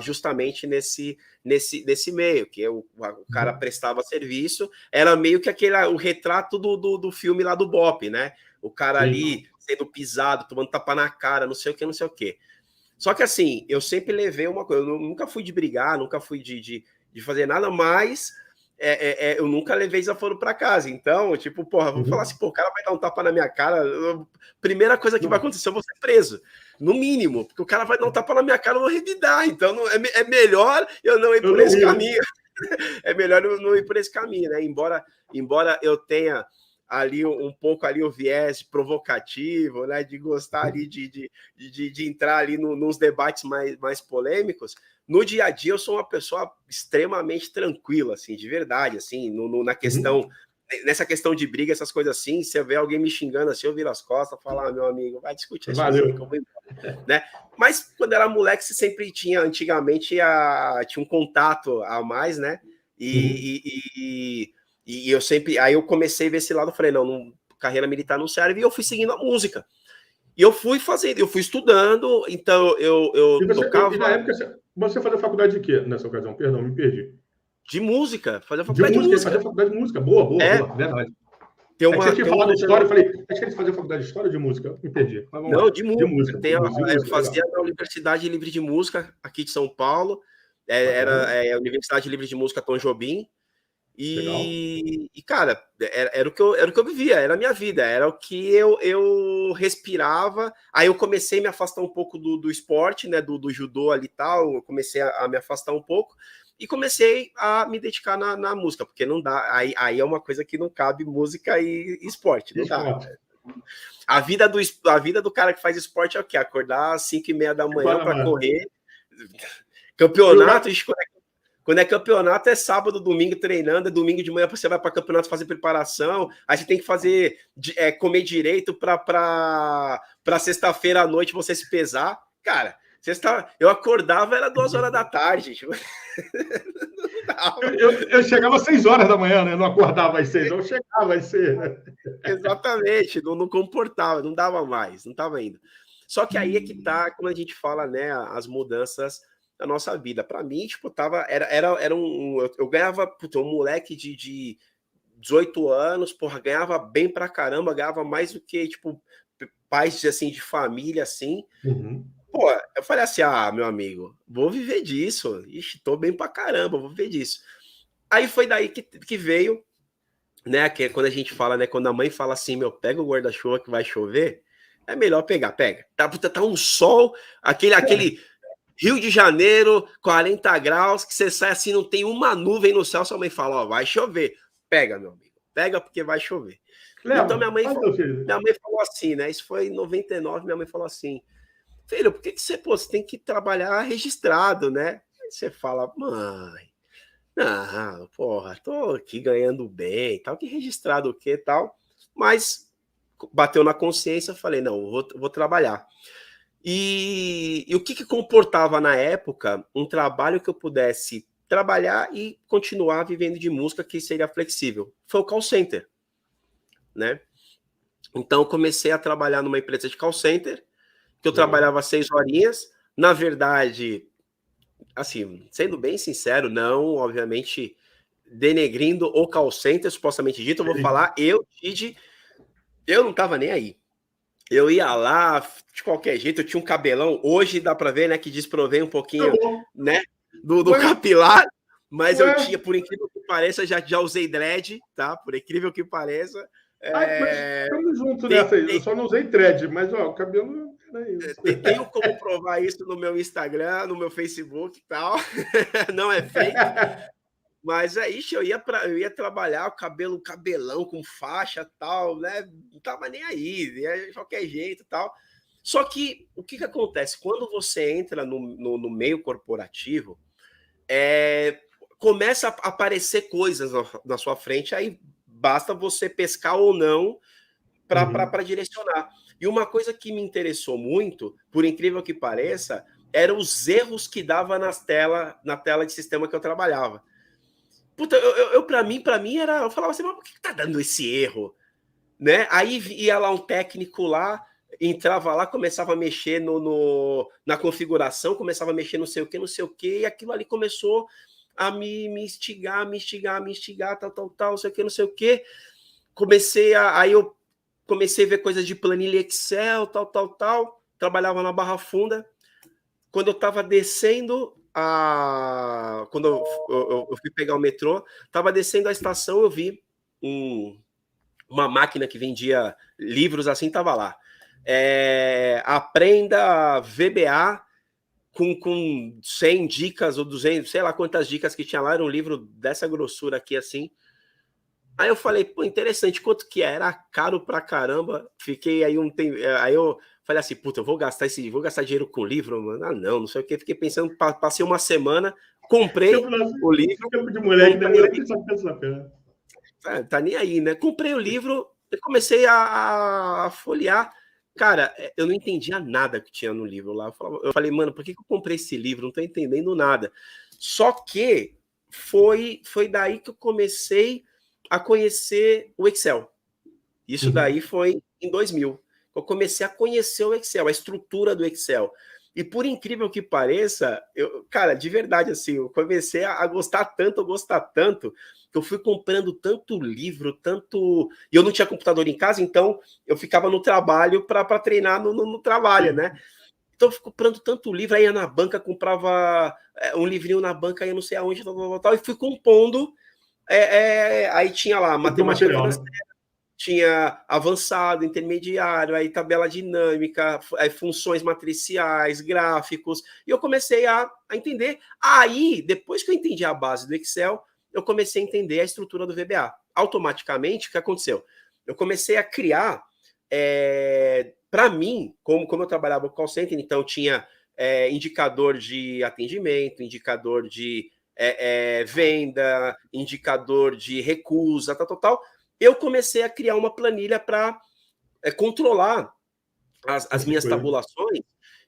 justamente nesse meio, que o cara prestava serviço, era meio que o retrato do filme lá do Bop, né? O cara ali sendo pisado, tomando tapa na cara, não sei o que. Só que assim, eu sempre levei uma coisa, eu nunca fui de brigar, nunca fui de fazer nada, mas eu nunca levei desaforo para casa. Então, tipo, porra, vamos falar assim, o cara vai dar um tapa na minha cara, primeira coisa que vai acontecer, eu vou ser preso. No mínimo, porque o cara vai dar um tapa na minha cara, eu vou revidar. Então, é melhor eu não ir por esse caminho. É melhor eu não ir por esse caminho, né? Embora eu tenha ali um pouco ali o viés provocativo, né? De gostar ali de entrar ali nos debates mais polêmicos. No dia a dia, eu sou uma pessoa extremamente tranquila, assim, de verdade, assim, na questão, nessa questão de briga, essas coisas assim, se eu ver alguém me xingando assim, eu viro as costas, falar, meu amigo, vai discutir isso assim, que eu vou embora, né? Mas quando era moleque, você sempre tinha, antigamente, tinha um contato a mais, né? E eu sempre, aí eu comecei a ver esse lado, falei, não, carreira militar não serve, e eu fui seguindo a música. E eu fui fazendo, eu fui estudando, então eu tocava... E na época, você fazia faculdade de quê nessa ocasião? Perdão, me perdi. De música, fazia faculdade de música. Fazia faculdade de música, boa, verdade. Você tinha falado de história, eu falei, acho que eles faziam faculdade de história ou de música? Eu me perdi. Não, de música. Eu fazia na Universidade Livre de Música, aqui de São Paulo, era a Universidade Livre de Música Tom Jobim, Legal. E cara, era o que eu vivia, era a minha vida, era o que eu respirava. Aí eu comecei a me afastar um pouco do esporte, né, do judô ali e tal, eu comecei a me afastar um pouco e comecei a me dedicar na música, porque não dá, aí é uma coisa que não cabe música e esporte, não dá. Esporte. A vida do cara que faz esporte é o quê? Acordar às 5h30 da manhã para Guarda-mar. correr, Eu, campeonato, quando é campeonato, é sábado, domingo treinando, é domingo de manhã você vai para campeonato fazer preparação, aí você tem que fazer comer direito para sexta-feira à noite você se pesar. Cara, eu acordava, era 2 horas da tarde. Tipo, eu chegava às 6 horas da manhã, né? Não acordava às 6, eu chegava às 6. exatamente, não comportava, não dava mais, não estava indo. Só que aí é que tá, quando a gente fala, né, as mudanças da nossa vida. Para mim, tipo, era eu ganhava, puta, um moleque de 18 anos, porra, ganhava bem pra caramba, ganhava mais do que, tipo, pais, assim, de família, assim. Uhum. Pô, eu falei assim, meu amigo, vou viver disso. Ixi, tô bem pra caramba, vou viver disso. Aí foi daí que veio, né, que é quando a gente fala, né, quando a mãe fala assim, meu, pega o guarda-chuva que vai chover, é melhor pegar, pega. Tá um sol, aquele Rio de Janeiro, 40 graus, que você sai assim, não tem uma nuvem no céu, sua mãe fala, ó, vai chover. Pega, meu amigo, pega porque vai chover. Então Leva, faz teu filho. minha mãe falou assim, né, isso foi em 99, minha mãe falou assim, filho, por que você tem que trabalhar registrado, né? Aí você fala, mãe, não, porra, tô aqui ganhando bem, tal, que registrado o quê, tal, mas bateu na consciência, falei, não, vou trabalhar. E o que comportava na época um trabalho que eu pudesse trabalhar e continuar vivendo de música que seria flexível? Foi o call center, né? Então comecei a trabalhar numa empresa de call center, que eu Legal. trabalhava 6 horinhas. Na verdade, assim, sendo bem sincero, não, obviamente, denegrindo o call center, supostamente dito, eu vou falar, eu não tava nem aí. Eu ia lá, de qualquer jeito, eu tinha um cabelão. Hoje dá para ver, né, que desprovém um pouquinho, Acabou. né, do Ué, capilar, mas eu ué. tinha, por incrível que pareça, já usei dread, tá? Por incrível que pareça. Ai, mas estamos juntos Tem, nessa aí. Eu tem, só não usei thread, mas ó, o cabelo não era isso. tenho como provar isso no meu Instagram, no meu Facebook e tal. Não é fake. Mas é isso, eu ia trabalhar, o cabelão com faixa tal, né? Não tava nem aí, ia de qualquer jeito tal. Só que o que acontece? Quando você entra no meio corporativo, começa a aparecer coisas na sua frente, aí basta você pescar ou não Uhum. para direcionar. E uma coisa que me interessou muito, por incrível que pareça, eram os erros que dava na tela de sistema que eu trabalhava. Puta, para mim era, eu falava assim, mas por que tá dando esse erro? Né? Aí ia lá um técnico lá, entrava lá, começava a mexer na configuração, começava a mexer não sei o que, e aquilo ali começou a me instigar, tal, não sei o que. Aí eu comecei a ver coisas de planilha Excel, tal. Trabalhava na Barra Funda. Quando eu estava descendo quando eu fui pegar o metrô, estava descendo a estação, eu vi uma máquina que vendia livros assim, estava lá. Aprenda VBA com 100 dicas ou 200, sei lá quantas dicas que tinha lá, era um livro dessa grossura aqui assim. Aí eu falei, pô, interessante, quanto que é? Era caro pra caramba. Fiquei aí um tempo. Aí eu falei assim, puta, vou gastar dinheiro com livro, mano. Não sei o que. Fiquei pensando, passei uma semana, comprei o livro, Tempo de moleque, né? comprei o Moleque livro, só pensa na pena. tá nem aí, né? Comprei o livro e comecei a folhear. Cara, eu não entendia nada que tinha no livro lá. Eu falei, mano, por que eu comprei esse livro? Não tô entendendo nada. Só que foi daí que eu comecei a conhecer o Excel. Isso Uhum. daí foi em 2000. Eu comecei a conhecer o Excel, a estrutura do Excel. E por incrível que pareça, cara, de verdade, assim, eu comecei a gostar tanto, que eu fui comprando tanto livro, tanto. E eu não tinha computador em casa, então eu ficava no trabalho para treinar no trabalho, Sim. né? Então eu fui comprando tanto livro, aí ia na banca, comprava um livrinho na banca, aí eu não sei aonde, tal, e fui compondo Aí tinha lá matemática material, financeira, né? tinha avançado, intermediário, aí tabela dinâmica, aí funções matriciais, gráficos, e eu comecei a entender. Aí, depois que eu entendi a base do Excel, eu comecei a entender a estrutura do VBA. Automaticamente, o que aconteceu? Eu comecei a criar, para mim, como eu trabalhava com call center, então tinha indicador de atendimento, indicador de venda, indicador de recusa, tal. Eu comecei a criar uma planilha para controlar as minhas tabulações,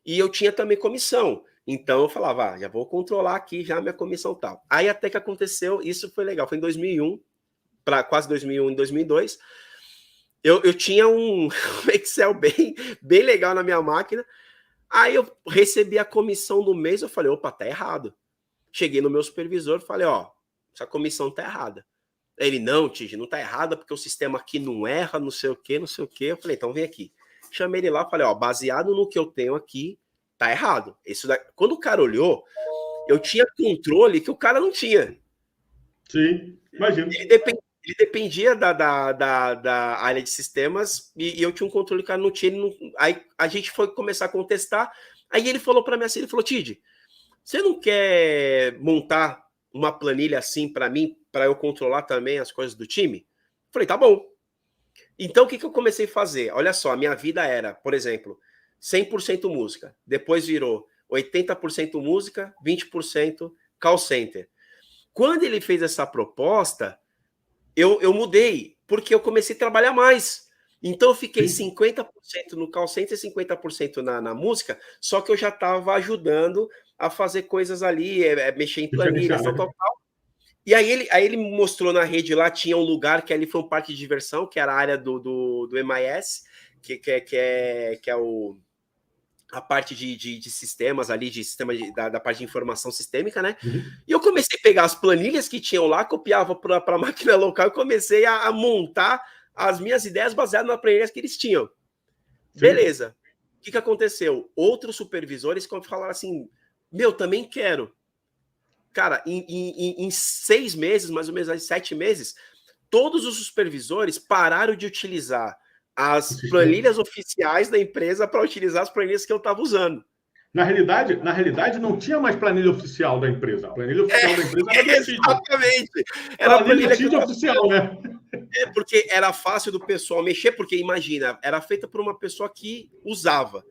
e eu tinha também comissão. Então eu falava, já vou controlar aqui já a minha comissão tal. Aí até que aconteceu, isso foi legal, foi em 2001, para quase 2001, em 2002, eu tinha um Excel bem legal na minha máquina, aí eu recebi a comissão do mês, eu falei, opa, tá errado. Cheguei no meu supervisor, falei, ó, essa comissão tá errada. Ele, não, Tige, não tá errada, porque o sistema aqui não erra, não sei o quê, não sei o quê. Eu falei, então vem aqui. Chamei ele lá, falei, ó, baseado no que eu tenho aqui, tá errado. Quando o cara olhou, eu tinha controle que o cara não tinha. Sim, imagino. Ele dependia da área de sistemas e eu tinha um controle que o cara não tinha. Aí a gente foi começar a contestar. Aí ele falou para mim assim, ele falou, Tide, você não quer montar uma planilha assim para mim, para eu controlar também as coisas do time? Falei, tá bom. Então, o que eu comecei a fazer? Olha só, a minha vida era, por exemplo, 100% música. Depois virou 80% música, 20% call center. Quando ele fez essa proposta, eu mudei, porque eu comecei a trabalhar mais. Então, eu fiquei 50% no call center e 50% na música, só que eu já estava ajudando a fazer coisas ali, mexer em planilhas, tal. E aí ele me mostrou na rede lá, tinha um lugar que ali foi um parque de diversão, que era a área do MIS, que é a parte de sistemas ali, de sistema da parte de informação sistêmica, né? Uhum. E eu comecei a pegar as planilhas que tinham lá, copiava para a máquina local e comecei a montar as minhas ideias baseadas nas planilhas que eles tinham. Sim. Beleza. O que aconteceu? Outros supervisores falaram assim, meu, também quero. Cara, em 6 meses, mais ou menos 7 meses, todos os supervisores pararam de utilizar as planilhas oficiais da empresa para utilizar as planilhas que eu estava usando. Na realidade, não tinha mais planilha oficial da empresa. A planilha oficial da empresa era do TID. Exatamente. Era a planilha TID oficial, né? Porque era fácil do pessoal mexer, porque imagina, era feita por uma pessoa que usava,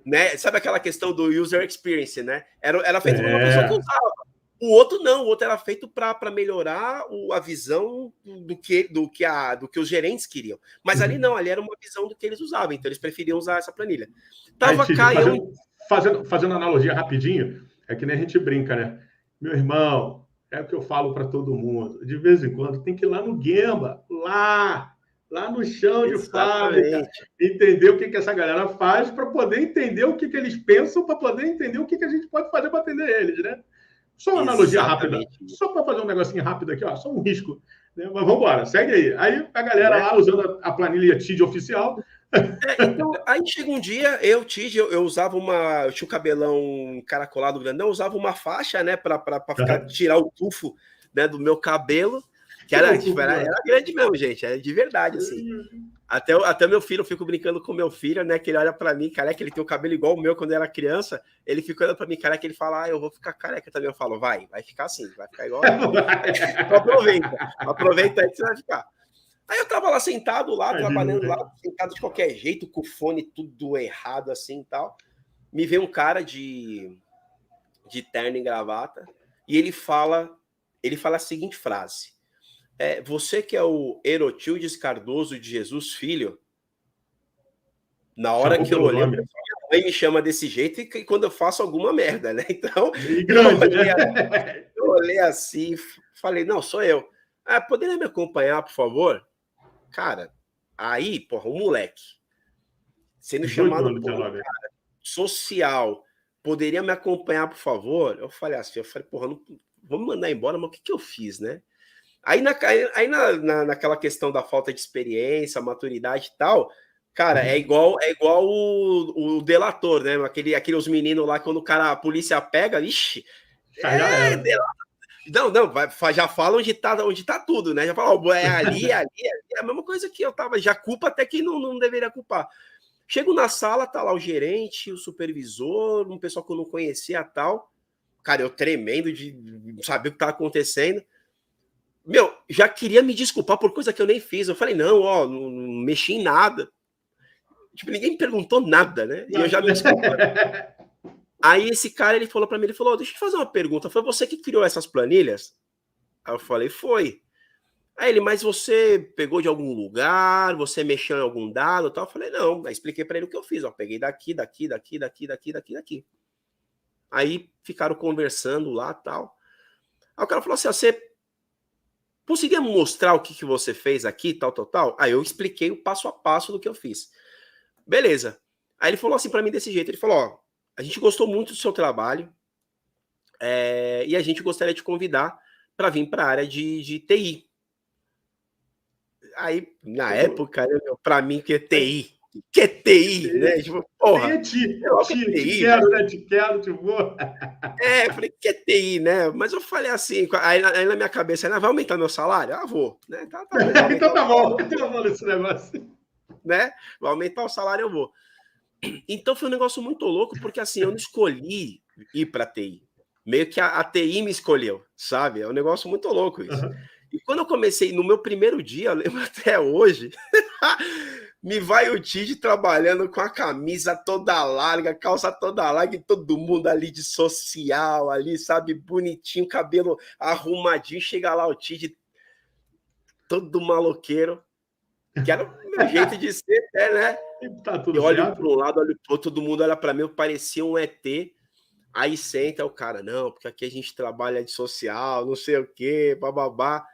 né? Sabe aquela questão do user experience, né? Era feita por uma pessoa que usava. O outro não, o outro era feito para melhorar a visão do que os gerentes queriam. Mas ali não, ali era uma visão do que eles usavam, então eles preferiam usar essa planilha. Tava fazendo analogia rapidinho, é que nem a gente brinca, né? Meu irmão, é o que eu falo para todo mundo. De vez em quando tem que ir lá no Gemba, lá no chão de fábrica, entender o que essa galera faz para poder entender o que eles pensam, para poder entender o que a gente pode fazer para atender eles, né? Só uma analogia rápida, só para fazer um negocinho rápido aqui, ó, só um risco. Né? Mas vamos embora, segue aí. Aí a galera lá usando a planilha TID oficial. Então, aí chega um dia, TID, eu usava eu tinha o cabelão encaracolado grandão, eu usava uma faixa, né, para tirar o tufo, né, do meu cabelo, que era grande mesmo, gente, era de verdade, assim. Até meu filho, eu fico brincando com meu filho, né? Que ele olha pra mim, careca, ele tem o cabelo igual o meu quando eu era criança. Ele fica olhando pra mim, careca, ele fala, eu vou ficar careca também. Eu falo, vai ficar assim, vai ficar igual. Aproveita aí que você vai ficar. Aí eu tava lá sentado, trabalhando lá, sentado de qualquer jeito, com o fone tudo errado assim e tal. Me vê um cara de terno e gravata e ele fala a seguinte frase. Você que é o Herotildes Cardoso de Jesus Filho, na hora que eu olhei, minha mãe me chama desse jeito e quando eu faço alguma merda, né? Então, eu olhei assim, falei, não, sou eu. Poderia me acompanhar, por favor? Cara, aí, porra, um moleque, sendo chamado por um cara social, poderia me acompanhar, por favor? Eu falei assim, porra, não, vamos mandar embora, mas o que eu fiz, né? Aí naquela questão da falta de experiência, maturidade e tal, cara, é igual o delator, né? Aqueles meninos lá, quando a polícia pega, ixi, Não, já fala onde tá tudo, né? Já fala, ó, é ali, é a mesma coisa que eu tava, já culpa até que não deveria culpar. Chego na sala, tá lá o gerente, o supervisor, um pessoal que eu não conhecia tal. Cara, eu tremendo de saber o que tava acontecendo. Meu, já queria me desculpar por coisa que eu nem fiz. Eu falei, não, ó, não mexi em nada. Tipo, ninguém me perguntou nada, né? E eu já me desculpando. Aí esse cara, ele falou pra mim, ele falou, deixa eu te fazer uma pergunta. Foi você que criou essas planilhas? Aí eu falei, foi. Aí ele, mas você pegou de algum lugar? Você mexeu em algum dado? Tal? Eu falei, não. Aí expliquei pra ele o que eu fiz. Ó, peguei daqui. Aí ficaram conversando lá tal. Aí o cara falou assim, ó, você conseguia mostrar o que você fez aqui, tal? Aí eu expliquei o passo a passo do que eu fiz. Beleza. Aí ele falou assim pra mim desse jeito, ele falou, ó, a gente gostou muito do seu trabalho e a gente gostaria de convidar para vir para a área de TI. Aí, na época, para mim, que é TI? Que é TI, né? Tipo, porra. Te quero, né? Te quero, te vou. Eu falei, que é TI, né? Mas eu falei assim, aí na minha cabeça, vai aumentar meu salário? Ah, vou. Né? Então tá bom esse negócio. Né? Vai aumentar o salário, eu vou. Então foi um negócio muito louco, porque assim, eu não escolhi ir para TI. Meio que a TI me escolheu, sabe? É um negócio muito louco isso. Uhum. E quando eu comecei, no meu primeiro dia, eu lembro até hoje, me vai o Tid trabalhando com a camisa toda larga, calça toda larga, e todo mundo ali de social, ali, sabe? Bonitinho, cabelo arrumadinho. Chega lá o Tid, todo maloqueiro, que era o meu jeito de ser, né? Tá tudo eu olho certo? para um lado, olho para outro, todo mundo olha para mim, eu parecia um ET. Aí senta o cara, não, porque aqui a gente trabalha de social, não sei o quê, bababá.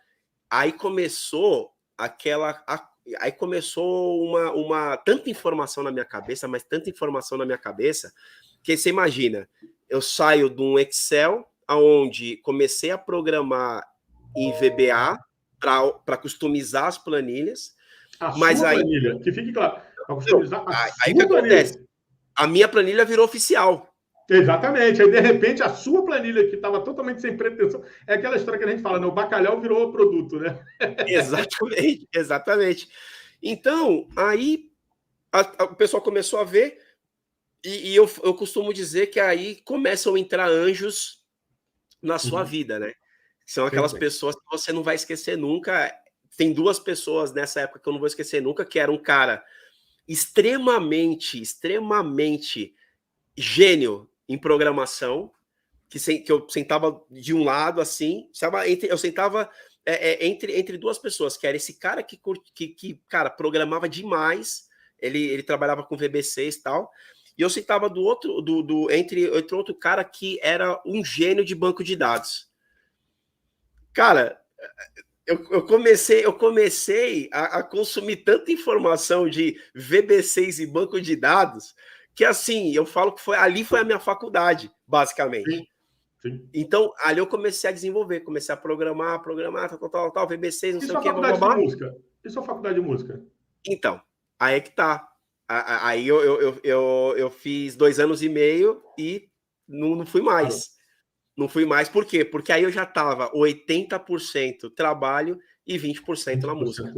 Aí começou aí começou uma tanta informação na minha cabeça, mas tanta informação na minha cabeça, que você imagina, eu saio de um Excel, onde comecei a programar em VBA para customizar as planilhas. Mas aí, planilha, que fique claro. Aí o que acontece? A minha planilha virou oficial. Exatamente. Aí, de repente, a sua planilha, que estava totalmente sem pretensão, é aquela história que a gente fala, né? O bacalhau virou produto, né? Exatamente. Então, aí o pessoal começou a ver, e eu costumo dizer que aí começam a entrar anjos na sua vida, né? São aquelas pessoas que você não vai esquecer nunca. Tem duas pessoas nessa época que eu não vou esquecer nunca, que era um cara extremamente gênio em programação, que eu sentava de um lado assim, eu sentava entre duas pessoas, que era esse cara que cara, programava demais, ele trabalhava com VB6 e tal, e eu sentava do outro, entre outro cara que era um gênio de banco de dados. Cara, eu comecei a consumir tanta informação de VB6 e banco de dados, que assim, eu falo que ali foi a minha faculdade, basicamente. Sim. Então, ali eu comecei a desenvolver, comecei a programar, tal, VB6, não sei o que, blá. Isso é faculdade de música? Então, aí é que tá. Aí eu fiz 2 anos e meio e não fui mais. Não fui mais, por quê? Porque aí eu já tava 80% trabalho e 20% na música.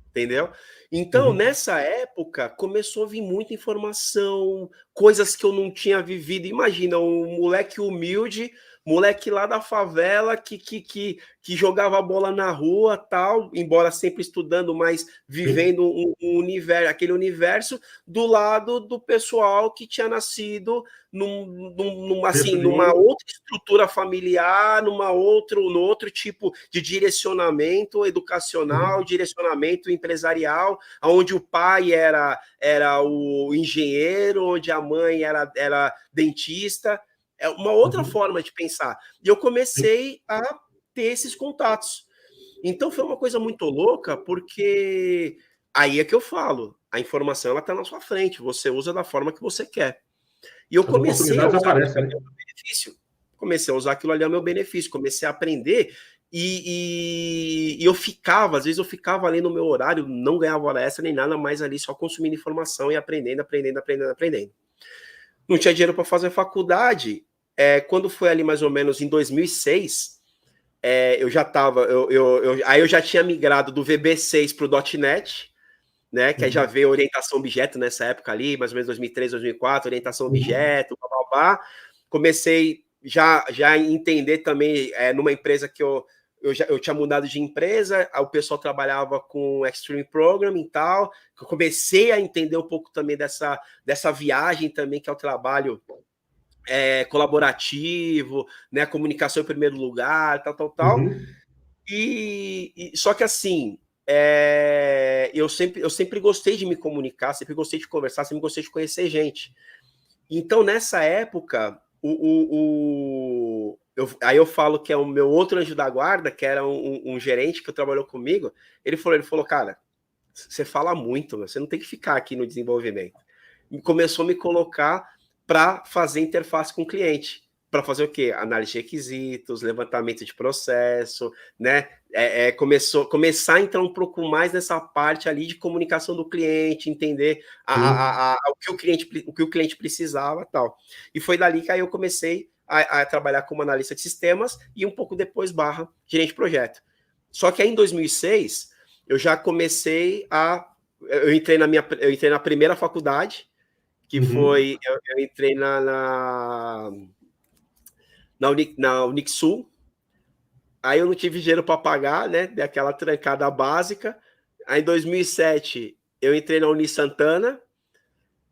Entendeu? Então, nessa época, começou a vir muita informação, coisas que eu não tinha vivido. Imagina, um moleque humilde, moleque lá da favela que jogava bola na rua, tal, embora sempre estudando, mas vivendo um universo, aquele universo do lado do pessoal que tinha nascido numa outra estrutura familiar, no outro tipo de direcionamento educacional, direcionamento empresarial, onde o pai era o engenheiro, onde a mãe era dentista. É uma outra forma de pensar. E eu comecei a ter esses contatos. Então foi uma coisa muito louca, porque aí é que eu falo, a informação ela está na sua frente, você usa da forma que você quer. E eu comecei a usar aquilo ali ao meu benefício. Comecei a usar aquilo ali ao meu benefício, comecei a aprender e eu ficava, às vezes eu ficava ali no meu horário, não ganhava hora extra nem nada, mas ali só consumindo informação e aprendendo. Não tinha dinheiro para fazer faculdade. Quando foi ali mais ou menos em 2006, eu já estava, aí eu já tinha migrado do VB6 para o .NET, né? Que aí já veio orientação objeto nessa época ali, mais ou menos 2003, 2004, orientação objeto, blá, blá, blá. Comecei já a entender também, numa empresa que eu tinha mudado de empresa, o pessoal trabalhava com Extreme Programming e tal, eu comecei a entender um pouco também dessa viagem também, que é o trabalho colaborativo, né, comunicação em primeiro lugar, tal. E só que assim, eu sempre gostei de me comunicar, sempre gostei de conversar, sempre gostei de conhecer gente. Então, nessa época, aí eu falo que é o meu outro anjo da guarda, que era um gerente que trabalhou comigo, ele falou, cara, você fala muito, você não tem que ficar aqui no desenvolvimento. E começou a me colocar para fazer interface com o cliente. Para fazer o quê? Análise de requisitos, levantamento de processo, né? Começar a entrar um pouco mais nessa parte ali de comunicação do cliente, entender o que o cliente precisava e tal. E foi dali que aí eu comecei a trabalhar como analista de sistemas e um pouco depois gerente de projeto. Só que aí em 2006 eu já comecei eu entrei na primeira faculdade, que foi, eu entrei na Unixul. Aí eu não tive dinheiro para pagar, né? Daquela trancada básica. Aí em 2007 eu entrei na Unisantana.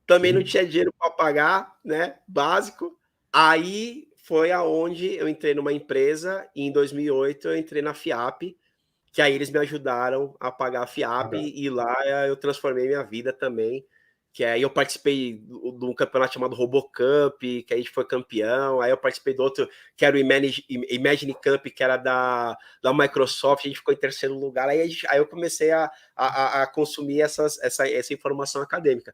Também não tinha dinheiro para pagar, né? Básico. Aí foi aonde eu entrei numa empresa e em 2008 eu entrei na FIAP, que aí eles me ajudaram a pagar a FIAP e lá eu transformei minha vida também, que aí eu participei de um campeonato chamado RoboCup, que a gente foi campeão, aí eu participei do outro, que era o Imagine Cup, que era da Microsoft, a gente ficou em terceiro lugar, aí eu comecei a consumir essa informação acadêmica.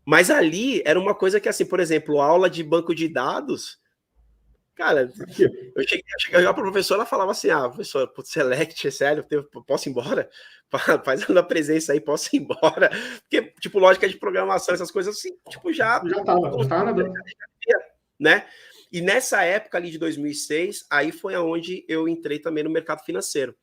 Mas ali era uma coisa que, assim, por exemplo, aula de banco de dados, cara, eu cheguei para a professora, ela falava assim, professora, select, é sério, posso ir embora? Faz a presença aí, posso ir embora? Porque, tipo, lógica de programação, essas coisas assim, tipo, já tava nadando, né? E nessa época ali de 2006, aí foi aonde eu entrei também no mercado financeiro.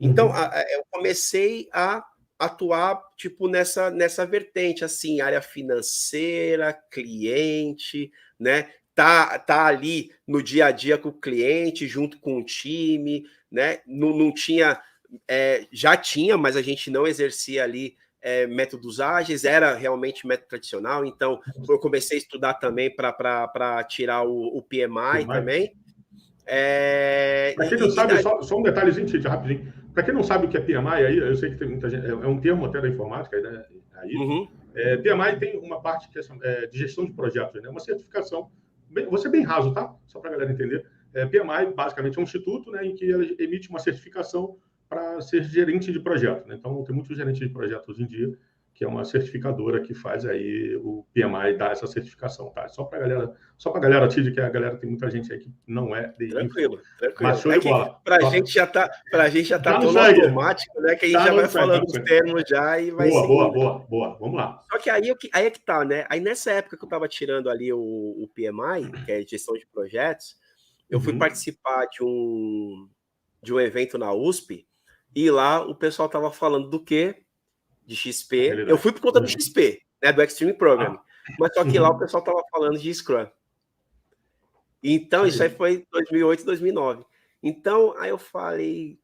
Então, eu comecei a atuar, tipo, nessa vertente, assim, área financeira, cliente, né? Tá ali no dia a dia com o cliente, junto com o time, né? Não tinha, já tinha, mas a gente não exercia ali métodos ágeis, era realmente método tradicional, então eu comecei a estudar também para tirar o PMI também. Para quem não sabe, só um detalhezinho, rapidinho. Para quem não sabe o que é PMI, aí, eu sei que tem muita gente, é um termo até da informática, né? Aí, PMI tem uma parte que é de gestão de projetos, né? Uma certificação, vou ser bem raso, tá? Só para a galera entender. PMI, basicamente, é um instituto, né, em que ela emite uma certificação para ser gerente de projeto, né? Então, tem muitos gerentes de projetos hoje em dia, que é uma certificadora que faz aí o PMI, dá essa certificação, tá? Só para a galera, TID, que a galera tem muita gente aí que não é de Tranquilo. Mas show de bola. Pra gente já tá tão no automático, né? Que a gente já vai falando os termos já e vai seguindo. Boa. Vamos lá. Só que aí é que tá, né? Aí nessa época que eu tava tirando ali o PMI, que é gestão de projetos, eu fui participar de um evento na USP e lá o pessoal tava falando do quê? De XP. Eu fui por conta do XP, né? Do Extreme Programming. Mas só que lá o pessoal tava falando de Scrum. Então, isso aí foi 2008, 2009. Então, aí eu falei,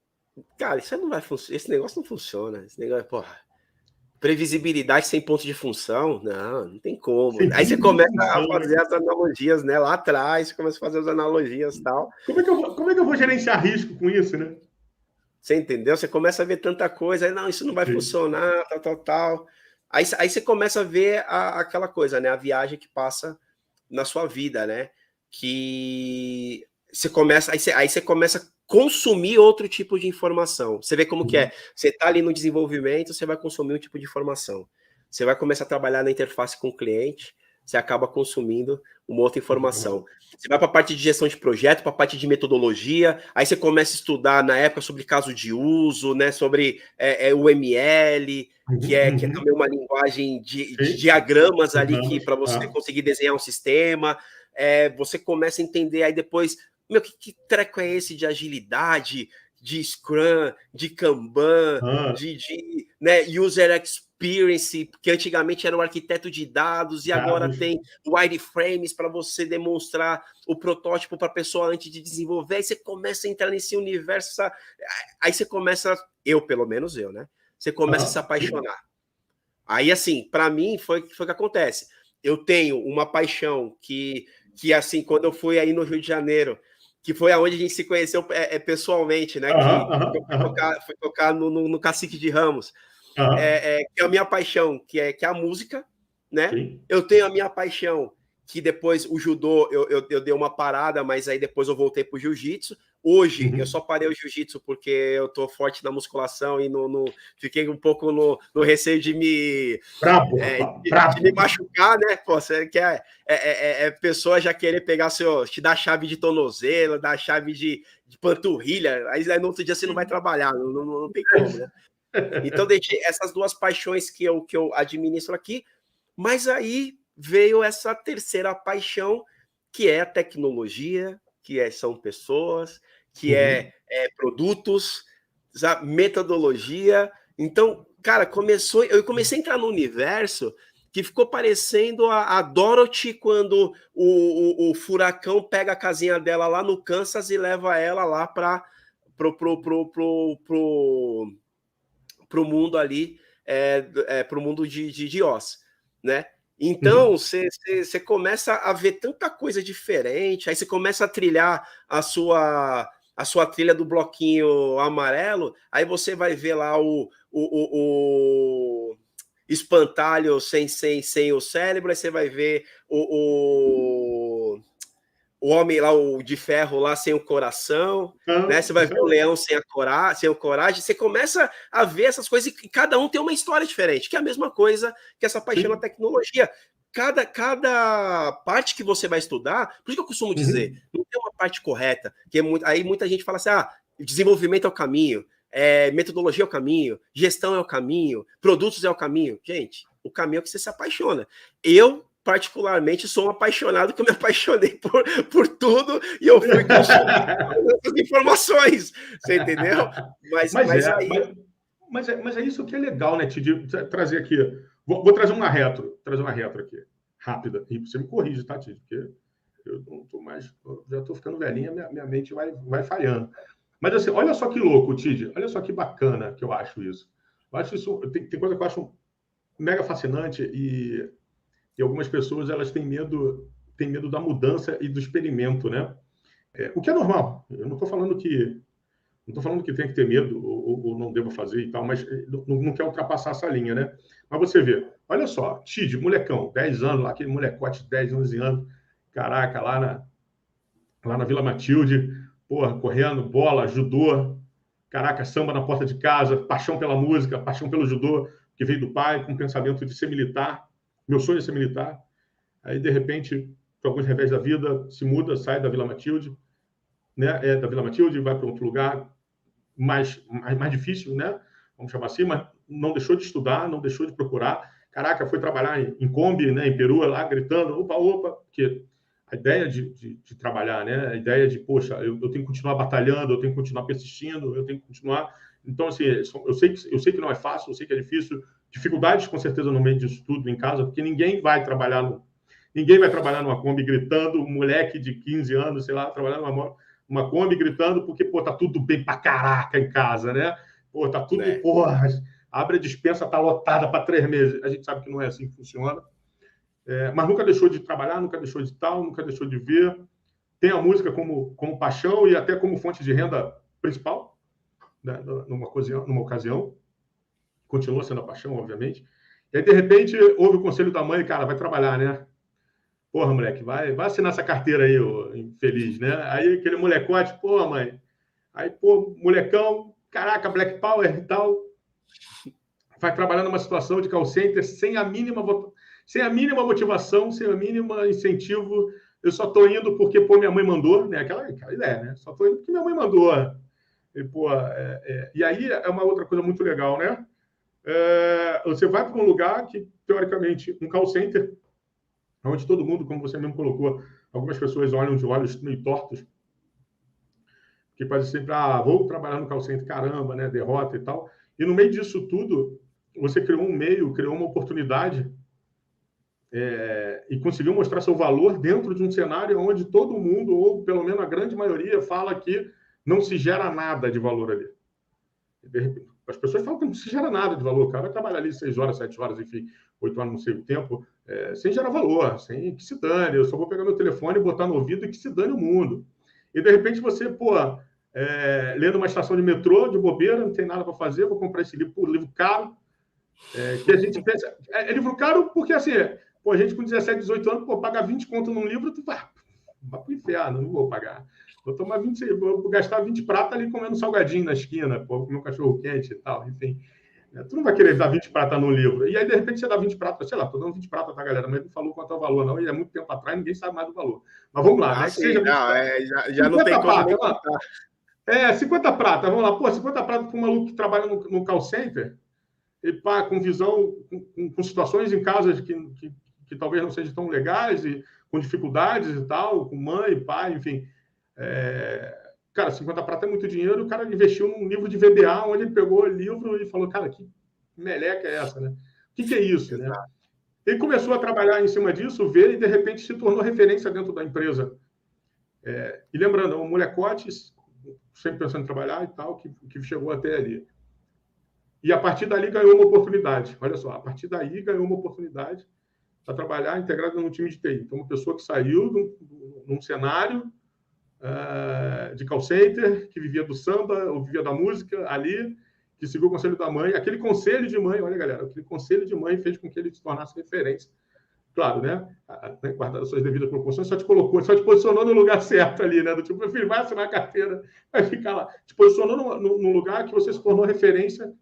cara, isso aí não vai funcionar, esse negócio não funciona. Esse negócio, porra, previsibilidade sem ponto de função? Não tem como. Aí você começa a fazer as analogias, né? Lá atrás, você começa a fazer as analogias e tal. Como é que eu vou gerenciar risco com isso, né? Você entendeu? Você começa a ver tanta coisa, aí, não, isso não vai funcionar, tal. Aí você começa a ver aquela coisa, né? A viagem que passa na sua vida, né? Que você começa, aí você começa a consumir outro tipo de informação. Você vê como que é. Você está ali no desenvolvimento, você vai consumir um tipo de informação. Você vai começar a trabalhar na interface com o cliente, você acaba consumindo uma outra informação. Você vai para a parte de gestão de projeto, para a parte de metodologia, aí você começa a estudar na época sobre caso de uso, né, sobre o ML, que é também uma linguagem de diagramas ali que para você conseguir desenhar um sistema. Você começa a entender aí depois meu, que treco é esse de agilidade, de Scrum, de Kanban, né, User Experience, que antigamente era o arquiteto de dados e agora tem wireframes para você demonstrar o protótipo para a pessoa antes de desenvolver, aí você começa a entrar nesse universo, aí você começa, pelo menos eu, né? Você começa a se apaixonar. Aí, assim, para mim, foi o que acontece. Eu tenho uma paixão que assim, quando eu fui aí no Rio de Janeiro, que foi aonde a gente se conheceu pessoalmente, né? Que eu fui tocar no Cacique de Ramos. Que é a minha paixão, que é a música, né? Sim. Eu tenho a minha paixão, que depois o judô eu dei uma parada, mas aí depois eu voltei pro jiu-jitsu. Hoje eu só parei o jiu-jitsu porque eu tô forte na musculação e fiquei um pouco no receio de me me machucar, né? Pô, você quer pessoa já querer pegar te dar chave de tornozelo, dar chave de panturrilha, aí no outro dia você não vai trabalhar, não tem como, né? Então deixei essas duas paixões que eu administro aqui, mas aí veio essa terceira paixão, que é a tecnologia, que são pessoas, que é produtos, sabe? Metodologia. Então, cara, eu comecei a entrar no universo que ficou parecendo a Dorothy quando o furacão pega a casinha dela lá no Kansas e leva ela lá para pro mundo ali, pro mundo de Oz, né? Então, você começa a ver tanta coisa diferente, aí você começa a trilhar a sua trilha do bloquinho amarelo, aí você vai ver lá o espantalho sem o cérebro, aí você vai ver o homem lá, o de ferro lá sem o coração, né? Você vai ver o leão sem o coragem, você começa a ver essas coisas e cada um tem uma história diferente, que é a mesma coisa que essa paixão na tecnologia. Cada parte que você vai estudar, por isso que eu costumo dizer, não tem uma parte correta, que aí muita gente fala assim, desenvolvimento é o caminho, metodologia é o caminho, gestão é o caminho, produtos é o caminho. Gente, o caminho é que você se apaixona. Eu particularmente sou um apaixonado, que eu me apaixonei por tudo e eu fui consumir essas informações, você entendeu? Mas é isso que é legal, né, Tid? Trazer aqui. Vou trazer uma retro aqui, rápida. E você me corrige, tá, Tid? Porque eu não tô mais. Já estou ficando velhinha, minha mente vai falhando. Mas assim, olha só que louco, Tid. Olha só que bacana que eu acho isso. Eu acho isso. Tem coisa que eu acho mega fascinante e algumas pessoas elas têm medo da mudança e do experimento, né? O que é normal. Eu não estou falando que tem que ter medo ou não devo fazer e tal, mas não quer ultrapassar essa linha, né? Mas você vê, olha só, Tid, molecão, 10 anos, lá, aquele molecote de 10, 11 anos, caraca, lá na Vila Matilde, porra, correndo, bola, judô, caraca, samba na porta de casa, paixão pela música, paixão pelo judô, que veio do pai, com pensamento de ser militar. Meu sonho é ser militar. Aí, de repente, por alguns revés da vida, se muda, sai da Vila Matilde, né? Da Vila Matilde, vai para outro lugar mais difícil, né? Vamos chamar assim, mas não deixou de estudar, não deixou de procurar. Caraca, foi trabalhar em Kombi, né? Em Peru, lá gritando, opa, porque a ideia de trabalhar, né? A ideia de, poxa, eu tenho que continuar batalhando, eu tenho que continuar persistindo, eu tenho que continuar. Então, assim, eu sei que não é fácil, eu sei que é difícil. Dificuldades, com certeza, no meio disso tudo, em casa, porque ninguém vai trabalhar numa Kombi gritando, um moleque de 15 anos, sei lá, trabalhando numa Kombi gritando, porque, pô, tá tudo bem pra caraca em casa, né? Pô, tá tudo, porra, abre a despensa, tá lotada para 3 meses. A gente sabe que não é assim que funciona. Mas nunca deixou de trabalhar, nunca deixou de tal, nunca deixou de ver. Tem a música como paixão e até como fonte de renda principal, né? numa ocasião. Continua sendo a paixão, obviamente. E aí, de repente, ouve o conselho da mãe, cara, vai trabalhar, né? Porra, moleque, vai assinar essa carteira aí, ô infeliz, né? Aí aquele molecote, porra, mãe. Aí, pô, molecão, caraca, Black Power e tal. Vai trabalhar numa situação de call center sem a mínima motivação, sem a mínima incentivo. Eu só tô indo porque, pô, minha mãe mandou, né? Aquela ideia, né? Só tô indo porque minha mãe mandou. E, pô, e aí é uma outra coisa muito legal, né? Você vai para um lugar que, teoricamente, um call center, onde todo mundo, como você mesmo colocou, algumas pessoas olham de olhos meio tortos que quase sempre, vou trabalhar no call center, caramba, né, derrota e tal. E no meio disso tudo, você criou um meio, criou uma oportunidade e conseguiu mostrar seu valor dentro de um cenário onde todo mundo, ou pelo menos a grande maioria, fala que não se gera nada de valor ali. As pessoas falam que não se gera nada de valor. O cara vai trabalhar ali 6 horas, 7 horas, enfim, 8 horas, não sei o tempo, sem gerar valor, sem que se dane. Eu só vou pegar meu telefone, botar no ouvido e que se dane o mundo. E, de repente, você, lendo uma estação de metrô, de bobeira, não tem nada para fazer, vou comprar esse livro, livro caro, que a gente pensa... É livro caro porque, assim, a gente com 17, 18 anos, pagar 20 conto num livro, tu vai para o inferno, não vou pagar. Vou gastar 20 prata ali comendo salgadinho na esquina, comer um cachorro quente e tal, enfim. Tu não vai querer dar 20 prata no livro. E aí, de repente, você dá 20 prata, sei lá, tô dando 20 prata, tá, galera? Mas não falou quanto é o valor, não. E é muito tempo atrás, ninguém sabe mais do valor. Mas vamos lá, né? Que sim, seja 20 prata. Já não tem como nem contar. 50 prata, vamos lá. 50 prata para um maluco que trabalha no call center, e com visão, com situações em casa que talvez não sejam tão legais, e com dificuldades e tal, com mãe, pai, enfim. Cara, 50 prata é muito dinheiro. O cara investiu num livro de VBA, onde ele pegou o livro e falou, cara, que meleca é essa, né? O que é isso, né? Ele começou a trabalhar em cima disso, ver, e de repente se tornou referência dentro da empresa. E lembrando, um molecote, sempre pensando em trabalhar e tal, que chegou até ali. E a partir dali ganhou uma oportunidade. Olha só, a partir daí ganhou uma oportunidade para trabalhar integrado num time de TI. Então, uma pessoa que saiu num cenário de call center, que vivia do samba, ou vivia da música ali, que seguiu o conselho da mãe. Aquele conselho de mãe, olha, galera, aquele conselho de mãe fez com que ele se tornasse referência. Claro, né? Guardando as suas devidas proporções, só te posicionou no lugar certo ali, né? Do tipo, meu filho, vai assinar a carteira, vai ficar lá. Te posicionou num lugar que você se tornou referência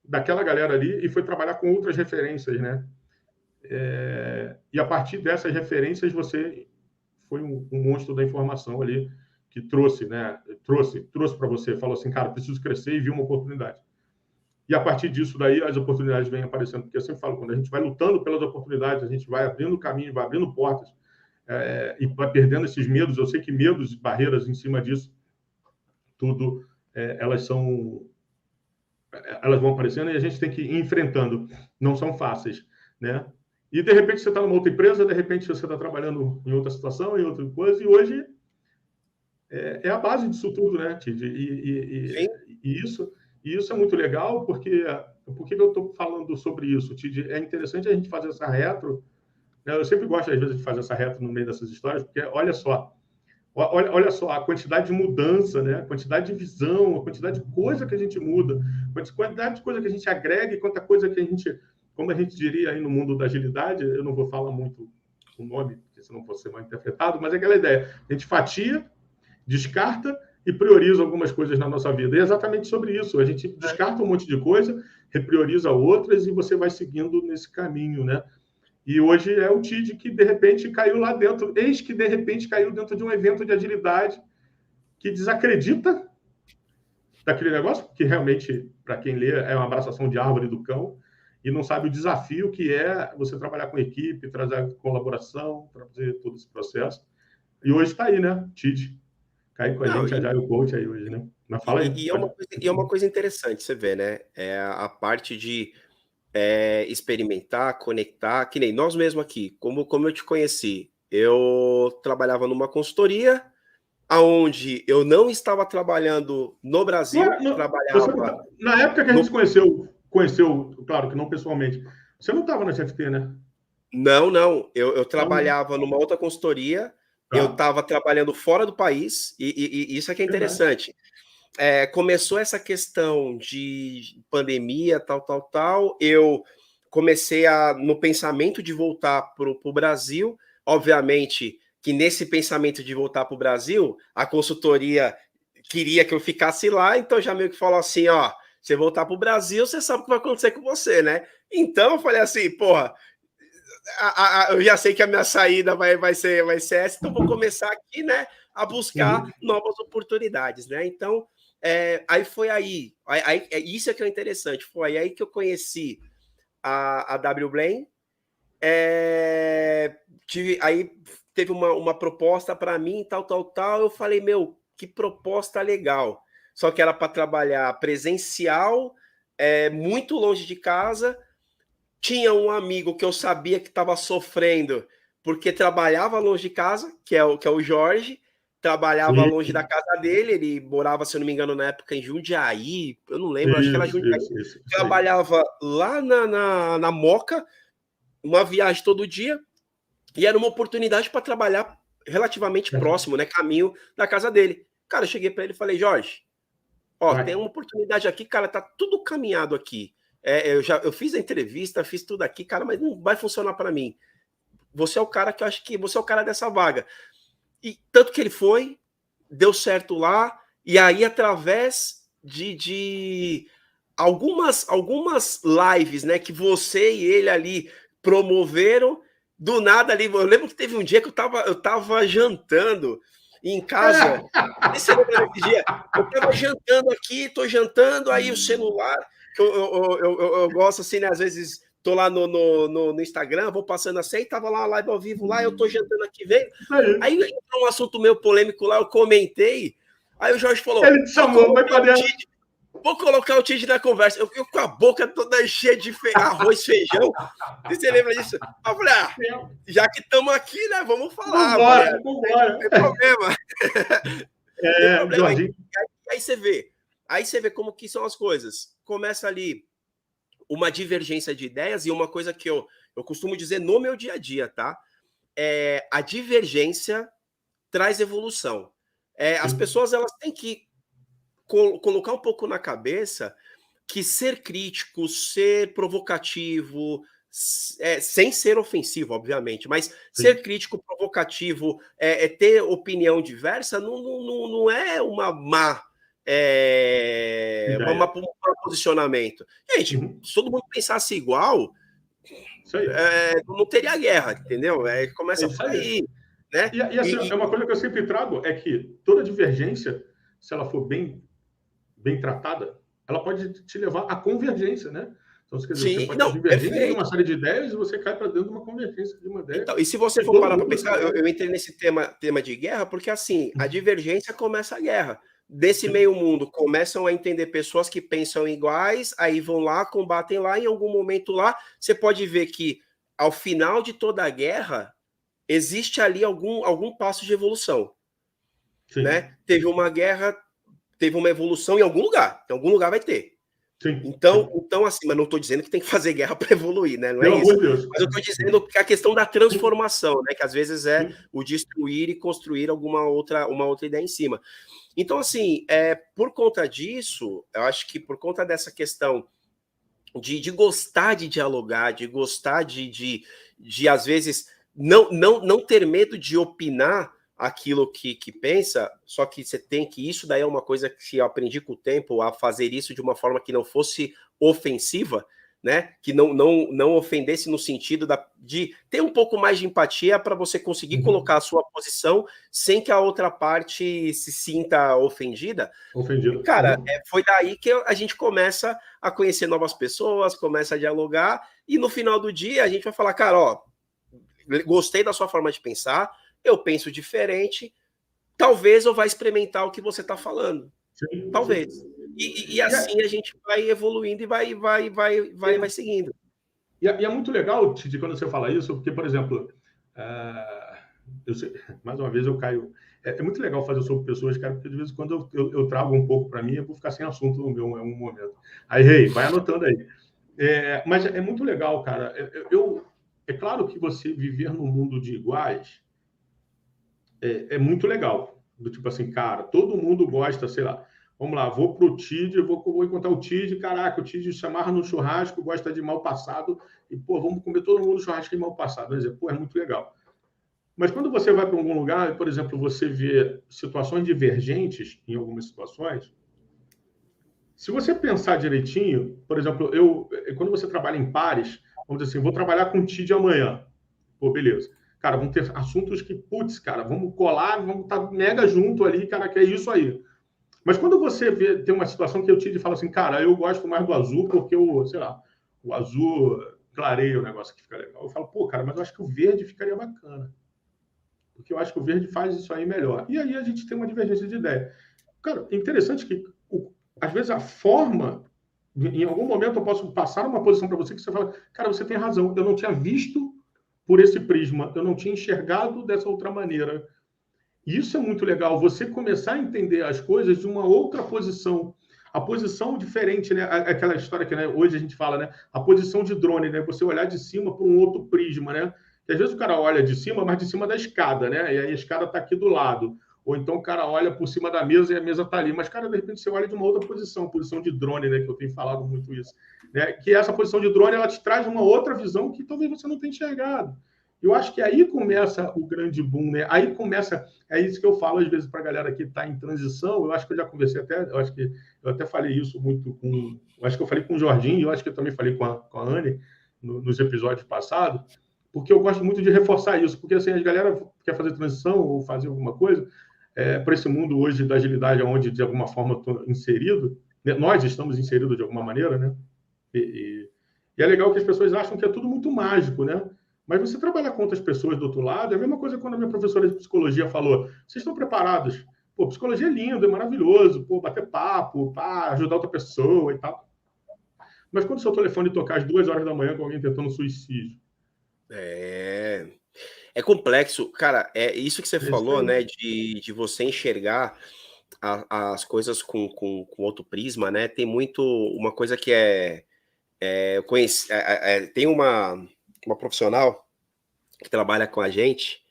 daquela galera ali e foi trabalhar com outras referências, né? E a partir dessas referências, você foi um monstro da informação ali que trouxe, né? Trouxe para você, falou assim, cara, preciso crescer, e viu uma oportunidade. E a partir disso daí, as oportunidades vêm aparecendo, porque eu sempre falo, quando a gente vai lutando pelas oportunidades, a gente vai abrindo caminho, vai abrindo portas, e vai perdendo esses medos. Eu sei que medos e barreiras em cima disso, tudo, elas vão aparecendo e a gente tem que ir enfrentando. Não são fáceis, né? E, de repente, você está numa outra empresa, de repente, você está trabalhando em outra situação, em outra coisa, e hoje é a base disso tudo, né, Tid? E isso é muito legal, porque por que eu estou falando sobre isso, Tid? É interessante a gente fazer essa retro, né? Eu sempre gosto, às vezes, de fazer essa retro no meio dessas histórias, porque, olha só, a quantidade de mudança, né? A quantidade de visão, a quantidade de coisa que a gente muda, a quantidade de coisa que a gente agrega e quanta coisa que a gente, como a gente diria aí no mundo da agilidade, eu não vou falar muito o nome, porque senão pode ser mal interpretado, mas é aquela ideia, a gente fatia, descarta e prioriza algumas coisas na nossa vida. E é exatamente sobre isso. A gente descarta um monte de coisa, reprioriza outras e você vai seguindo nesse caminho, né? E hoje é o TID que, de repente, caiu lá dentro. Eis que, de repente, caiu dentro de um evento de agilidade que desacredita daquele negócio, que realmente, para quem lê, é uma abraçação de árvore do cão, e não sabe o desafio que é você trabalhar com equipe, trazer colaboração, trazer todo esse processo. E hoje está aí, né? TID. Cai com a gente, a o Coach aí hoje, né? Mas fala aí. É uma coisa interessante, você vê, né? É a parte de experimentar, conectar, que nem nós mesmos aqui, como eu te conheci, eu trabalhava numa consultoria, aonde eu não estava trabalhando no Brasil, trabalhava... Na época que a gente conheceu, claro que não pessoalmente, você não estava na GFT, né? Não, eu trabalhava numa outra consultoria, eu estava trabalhando fora do país, e isso é que é interessante. Começou essa questão de pandemia, tal, eu comecei no pensamento de voltar para o Brasil, obviamente que nesse pensamento de voltar para o Brasil, a consultoria queria que eu ficasse lá, então já meio que falou assim, ó, você voltar para o Brasil, você sabe o que vai acontecer com você, né? Então eu falei assim, porra, eu já sei que a minha saída vai ser essa, então vou começar aqui, né, a buscar novas oportunidades, né? Então, aí foi aí, isso é que é interessante, foi aí que eu conheci a WBlaine, aí teve uma proposta para mim, tal, eu falei, meu, que proposta legal. Só que era para trabalhar presencial, muito longe de casa. Tinha um amigo que eu sabia que estava sofrendo porque trabalhava longe de casa, que é o Jorge, trabalhava longe da casa dele, ele morava, se eu não me engano, na época em Jundiaí, eu não lembro, acho que era Jundiaí. Isso trabalhava lá na Moca, uma viagem todo dia, e era uma oportunidade para trabalhar relativamente próximo, né, caminho da casa dele. Cara, eu cheguei para ele e falei, Jorge, tem uma oportunidade aqui, cara, tá tudo caminhado aqui. Eu fiz a entrevista, fiz tudo aqui, cara, mas não vai funcionar para mim. Você é o cara que eu acho que você é o cara dessa vaga. E tanto que ele foi, deu certo lá, e aí através de algumas lives, né, que você e ele ali promoveram, do nada ali, eu lembro que teve um dia que eu tava jantando em casa, você lembra desse dia? Eu tava jantando aqui, tô jantando, aí o celular, eu gosto assim, né, às vezes tô lá no Instagram, vou passando assim, e tava lá a live ao vivo lá, eu tô jantando aqui, veio. Aí entrou um assunto meio polêmico lá, eu comentei, aí o Jorge falou, ele te chamou, vai pra dentro. Vou colocar o Tid na conversa. Eu com a boca toda cheia de arroz, feijão. Você lembra disso? Eu falei, já que estamos aqui, né? Vamos falar. Vambora. Não tem problema. Tem problema. Jorginho. Aí você vê como que são as coisas. Começa ali uma divergência de ideias e uma coisa que eu costumo dizer no meu dia a dia, tá? A divergência traz evolução. As pessoas elas têm que colocar um pouco na cabeça que ser crítico, ser provocativo, sem ser ofensivo, obviamente, mas ser crítico, provocativo, ter opinião diversa, não é uma má um posicionamento. Gente, se todo mundo pensasse igual, não teria guerra, entendeu? Começa por aí. Né? E assim, é uma coisa que eu sempre trago, é que toda divergência, se ela for bem tratada, ela pode te levar à convergência, né? Então, quer dizer, você pode estar divergindo de uma série de ideias e você cai para dentro de uma convergência de uma ideia. Então, e se você for parar para pensar, eu entrei nesse tema de guerra, porque assim, a divergência começa a guerra. Desse meio mundo, começam a entender pessoas que pensam iguais, aí vão lá, combatem lá, em algum momento lá, você pode ver que ao final de toda a guerra, existe ali algum passo de evolução. Né? Teve uma guerra, teve uma evolução em algum lugar vai ter. Então, assim, mas não estou dizendo que tem que fazer guerra para evoluir, né? Não é isso. Mas eu estou dizendo que a questão da transformação, né? Que às vezes é o destruir e construir uma outra ideia em cima. Então, assim, por conta disso, eu acho que por conta dessa questão de gostar de dialogar, de gostar de às vezes, não ter medo de opinar aquilo que pensa, só que você tem que, isso daí é uma coisa que eu aprendi com o tempo, a fazer isso de uma forma que não fosse ofensiva, né? Que não ofendesse no sentido de ter um pouco mais de empatia para você conseguir colocar a sua posição sem que a outra parte se sinta ofendida. Cara, foi daí que a gente começa a conhecer novas pessoas, começa a dialogar, e no final do dia a gente vai falar, cara, gostei da sua forma de pensar, eu penso diferente, talvez eu vá experimentar o que você está falando. Talvez. E assim a gente vai evoluindo e vai seguindo. E é muito legal, Titi, quando você fala isso, porque, por exemplo, mais uma vez eu caio... É muito legal fazer sobre pessoas, cara, porque de vez em quando eu trago um pouco para mim, eu vou ficar sem assunto no meu um momento. Aí, vai anotando aí. Mas é muito legal, cara. É claro que você viver num mundo de iguais é muito legal. Do tipo assim, cara, todo mundo gosta, sei lá, vamos lá, vou pro Tid, vou encontrar o Tid, caraca, o Tid se amarra no churrasco, gosta de mal passado, e, vamos comer todo mundo churrasco de mal passado. Quer dizer, é muito legal. Mas quando você vai para algum lugar, por exemplo, você vê situações divergentes em algumas situações, se você pensar direitinho, por exemplo, quando você trabalha em pares, vamos dizer assim, vou trabalhar com o Tid amanhã. Beleza. Cara, vamos ter assuntos que, putz, cara, vamos colar, vamos estar mega junto ali, cara, que é isso aí. Mas quando você tem uma situação que eu te falo assim, cara, eu gosto mais do azul porque o azul clareia o negócio que fica legal. Eu falo, cara, mas eu acho que o verde ficaria bacana. porque eu acho que o verde faz isso aí melhor. E aí a gente tem uma divergência de ideia. Cara, é interessante que, às vezes, a forma... Em algum momento eu posso passar uma posição para você que você fala, cara, você tem razão, eu não tinha visto por esse prisma, eu não tinha enxergado dessa outra maneira. E isso é muito legal, você começar a entender as coisas de uma outra posição, a posição diferente, né? Aquela história que, né, hoje a gente fala, né? A posição de drone, né? Você olhar de cima por um outro prisma, né? Que às vezes o cara olha de cima, mas de cima da escada, né? E aí a escada está aqui do lado. Ou então o cara olha por cima da mesa e a mesa está ali. Mas, cara, de repente você olha de uma outra posição, posição de drone, né? Que eu tenho falado muito isso. Né? Que essa posição de drone, ela te traz uma outra visão que talvez você não tenha enxergado. Eu acho que aí começa o grande boom, né? Aí começa, é isso que eu falo às vezes para a galera que está em transição. Eu acho que eu já conversei até, eu acho que eu até falei isso muito com, eu acho que eu falei com o Jorginho, eu acho que eu também falei com a Anne nos episódios passados, porque eu gosto muito de reforçar isso, porque assim, a galera quer fazer transição ou fazer alguma coisa para esse mundo hoje da agilidade, onde de alguma forma estou inserido, né? Nós estamos inseridos de alguma maneira, né? E é legal que as pessoas acham que é tudo muito mágico, né? Mas você trabalhar com outras pessoas do outro lado, é a mesma coisa quando a minha professora de psicologia falou: vocês estão preparados? Pô, psicologia é lindo, é maravilhoso, pô, bater papo, pá, ajudar outra pessoa e tal. Mas quando o seu telefone tocar às 2 horas da manhã com alguém tentando suicídio? É complexo. Cara, é isso que você falou, né, de você enxergar as coisas com outro prisma, né? Tem muito uma coisa que eu conheci, tem uma profissional que trabalha com a gente,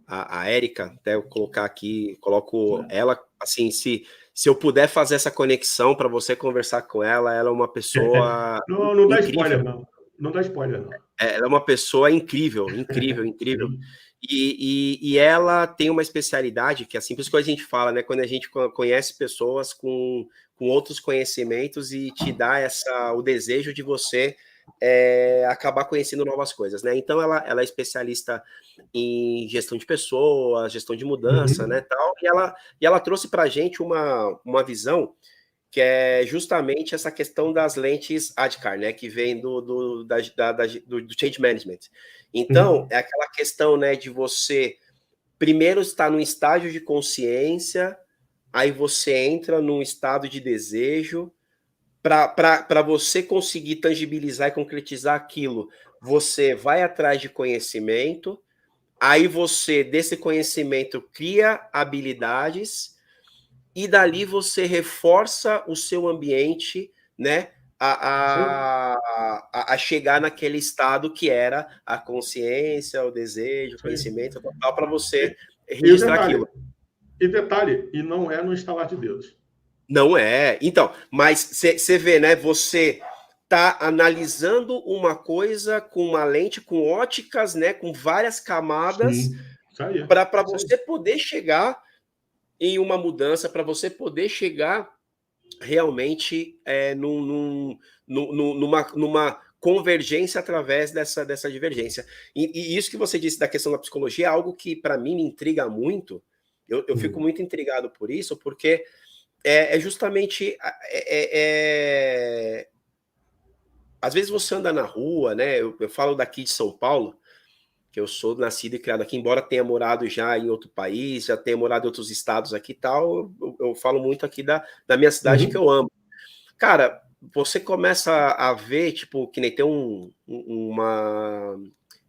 a Érica, até eu colocar aqui, coloco ela, assim, se eu puder fazer essa conexão para você conversar com ela, ela é uma pessoa não dá incrível. spoiler, não. Não dá spoiler, não. Ela é uma pessoa incrível, incrível, incrível. E ela tem uma especialidade que é assim, por isso que a gente fala, né? Quando a gente conhece pessoas com outros conhecimentos e te dá o desejo de você acabar conhecendo novas coisas, né? Então ela é especialista em gestão de pessoas, gestão de mudança, né? Tal, e ela trouxe para a gente uma visão que é justamente essa questão das lentes ADKAR, né, que vem do change management. Então, é aquela questão, né, de você primeiro estar num estágio de consciência, aí você entra num estado de desejo, para você conseguir tangibilizar e concretizar aquilo, você vai atrás de conhecimento, aí você, desse conhecimento, cria habilidades, e dali você reforça o seu ambiente, né, a chegar naquele estado que era a consciência, o desejo, o conhecimento total, para você registrar aquilo. E detalhe, e não é no instalar de dedos. Não é. Então, mas você vê, né, você tá analisando uma coisa com uma lente, com óticas, né, com várias camadas, para você poder chegar em uma mudança, para você poder chegar realmente numa convergência através dessa divergência. E isso que você disse da questão da psicologia é algo que, para mim, me intriga muito. Eu fico muito intrigado por isso, porque justamente... às vezes você anda na rua, né? Eu falo daqui de São Paulo, que eu sou nascido e criado aqui, embora tenha morado já em outro país, já tenha morado em outros estados aqui e tal, eu falo muito aqui da minha cidade que eu amo. Cara, você começa a ver, tipo, que nem tem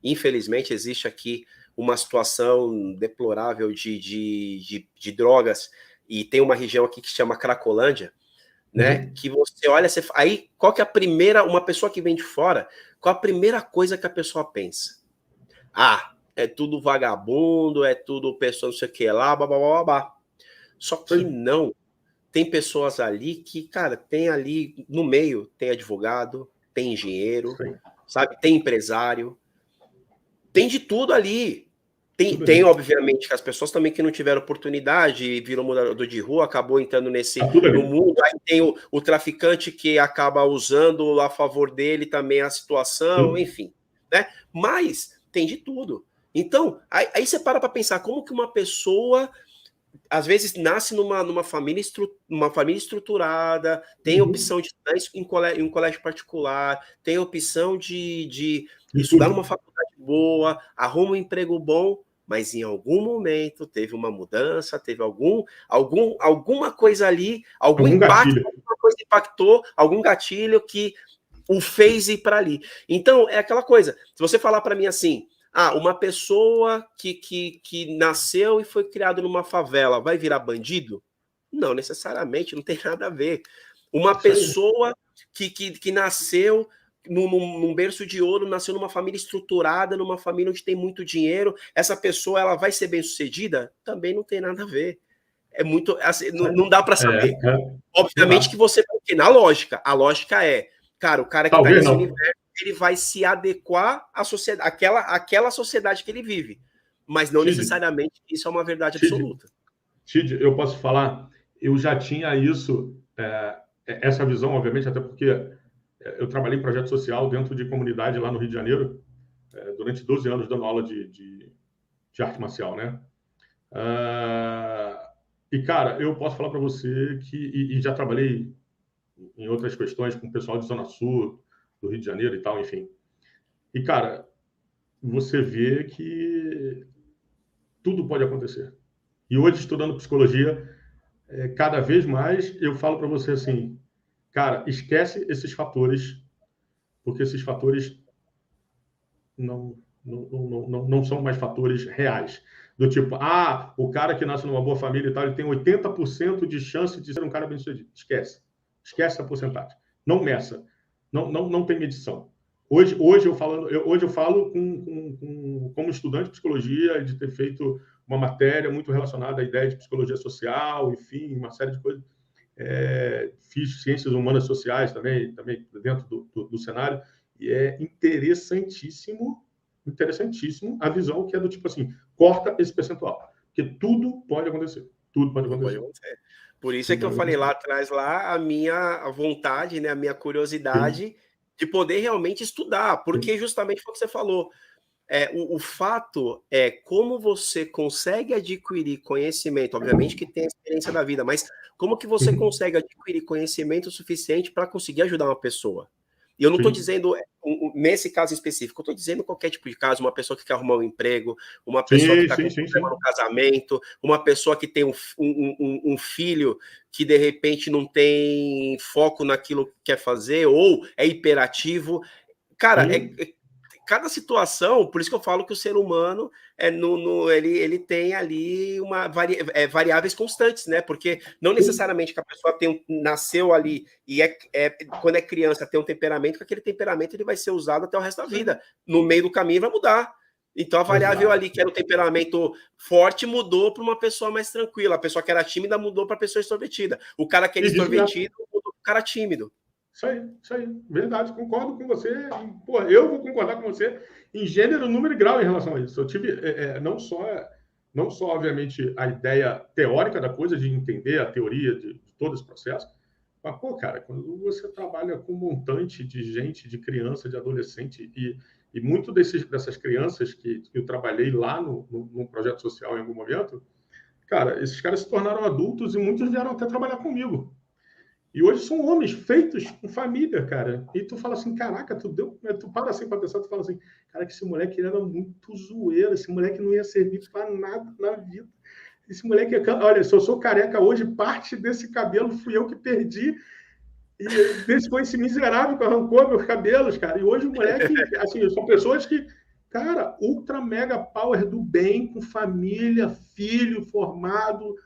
infelizmente existe aqui uma situação deplorável de drogas, e tem uma região aqui que se chama Cracolândia, né? Que você olha, aí qual que é uma pessoa que vem de fora, qual a primeira coisa que a pessoa pensa? É tudo vagabundo, é tudo pessoa não sei o que lá, babá. Só que não. Tem pessoas ali que, cara, tem ali no meio, tem advogado, tem engenheiro, sabe? Tem empresário, tem de tudo ali. Tem, obviamente, que as pessoas também que não tiveram oportunidade, virou morador de rua, acabou entrando no mundo. Aí tem o traficante que acaba usando a favor dele também a situação, enfim, né? Mas tem de tudo. Então, aí você para pensar como que uma pessoa, às vezes, nasce numa família estruturada, tem opção de estudar em um colégio particular, tem opção de estudar numa faculdade boa, arruma um emprego bom, mas em algum momento teve uma mudança, teve alguma coisa ali, algum impacto, gatilho. alguma coisa impactou, algum gatilho que o fez ir para ali. Então, é aquela coisa, se você falar para mim assim, uma pessoa que nasceu e foi criado numa favela vai virar bandido? Não necessariamente, não tem nada a ver. Uma pessoa que nasceu num berço de ouro, nasceu numa família estruturada, numa família onde tem muito dinheiro, essa pessoa ela vai ser bem-sucedida? Também não tem nada a ver. É muito, assim, não dá para saber. Obviamente que você vai ter na lógica. A lógica é, cara, o cara que está nesse universo, ele vai se adequar à sociedade, aquela sociedade que ele vive. Mas não necessariamente isso é uma verdade absoluta. Tid, eu posso falar, eu já tinha isso, essa visão, obviamente, até porque eu trabalhei em projeto social dentro de comunidade lá no Rio de Janeiro, durante 12 anos dando aula de arte marcial, né? E, cara, eu posso falar para você que... E já trabalhei em outras questões com o pessoal de Zona Sul, do Rio de Janeiro e tal, enfim. E, cara, você vê que tudo pode acontecer. E hoje, estudando psicologia, cada vez mais eu falo para você assim, cara, esquece esses fatores, porque esses fatores não são mais fatores reais. Do tipo, o cara que nasce numa boa família e tal, ele tem 80% de chance de ser um cara bem-sucedido. Esquece. Esquece essa porcentagem. Não meça. Não tem medição. Hoje eu falo como estudante de psicologia, de ter feito uma matéria muito relacionada à ideia de psicologia social, enfim, uma série de coisas. Fiz ciências humanas sociais também dentro do cenário, e é interessantíssimo a visão que é do tipo assim, corta esse percentual, porque tudo pode acontecer. Tudo pode acontecer. Por isso é que eu falei lá atrás, a minha vontade, né, a minha curiosidade de poder realmente estudar, porque justamente foi o que você falou. O fato é como você consegue adquirir conhecimento, obviamente que tem a experiência da vida, mas como que você consegue adquirir conhecimento suficiente para conseguir ajudar uma pessoa? E eu não estou dizendo, nesse caso específico, eu estou dizendo qualquer tipo de caso, uma pessoa que quer arrumar um emprego, uma pessoa que está com problema no casamento, uma pessoa que tem um filho que, de repente, não tem foco naquilo que quer fazer, ou é hiperativo. Cara, cada situação, por isso que eu falo que o ser humano ele tem ali variáveis constantes, né? Porque não necessariamente que a pessoa nasceu ali e quando é criança tem um temperamento, que aquele temperamento ele vai ser usado até o resto da vida. No meio do caminho vai mudar. Então a variável ali que era o temperamento forte mudou para uma pessoa mais tranquila. A pessoa que era tímida mudou para a pessoa extrovertida. O cara que era extrovertido mudou para o cara tímido. Isso aí. Verdade, concordo com você. Pô, eu vou concordar com você em gênero, número e grau em relação a isso. Eu tive não só, obviamente, a ideia teórica da coisa, de entender a teoria de todo esse processo, mas, pô, cara, quando você trabalha com um montante de gente, de criança, de adolescente, e muito dessas crianças que eu trabalhei lá no projeto social em algum momento, cara, esses caras se tornaram adultos e muitos vieram até trabalhar comigo. E hoje são homens feitos com família, cara. E tu fala assim, caraca, tu para assim para pensar, tu fala assim, cara, que esse moleque era muito zoeiro, esse moleque não ia servir para nada na vida. Esse moleque, olha, se eu sou careca hoje, parte desse cabelo fui eu que perdi. E desse foi esse miserável que arrancou meus cabelos, cara. E hoje o moleque, assim, são pessoas que, cara, ultra mega power do bem, com família, filho formado,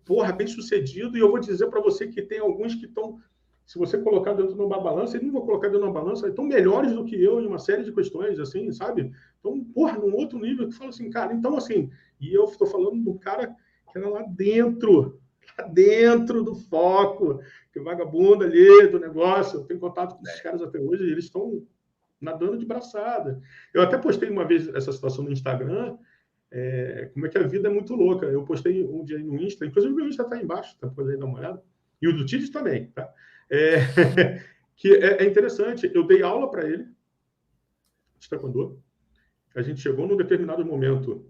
porra, bem sucedido. E eu vou dizer para você que tem alguns que estão, se você colocar dentro de uma balança, eu não vou colocar dentro de uma balança, estão melhores do que eu em uma série de questões, assim, sabe? Então, porra, num outro nível, que fala assim, cara, então assim, e eu estou falando do cara que era lá dentro do foco, que o vagabundo ali do negócio, eu tenho contato com esses caras até hoje, e eles estão nadando de braçada. Eu até postei uma vez essa situação no Instagram, como é que a vida é muito louca. Eu postei um dia no Insta, inclusive o meu Insta está aí embaixo, tá podendo dar uma olhada, e o do Tides também, tá? Que é interessante, eu dei aula para ele, de taekwondo, a gente chegou num determinado momento,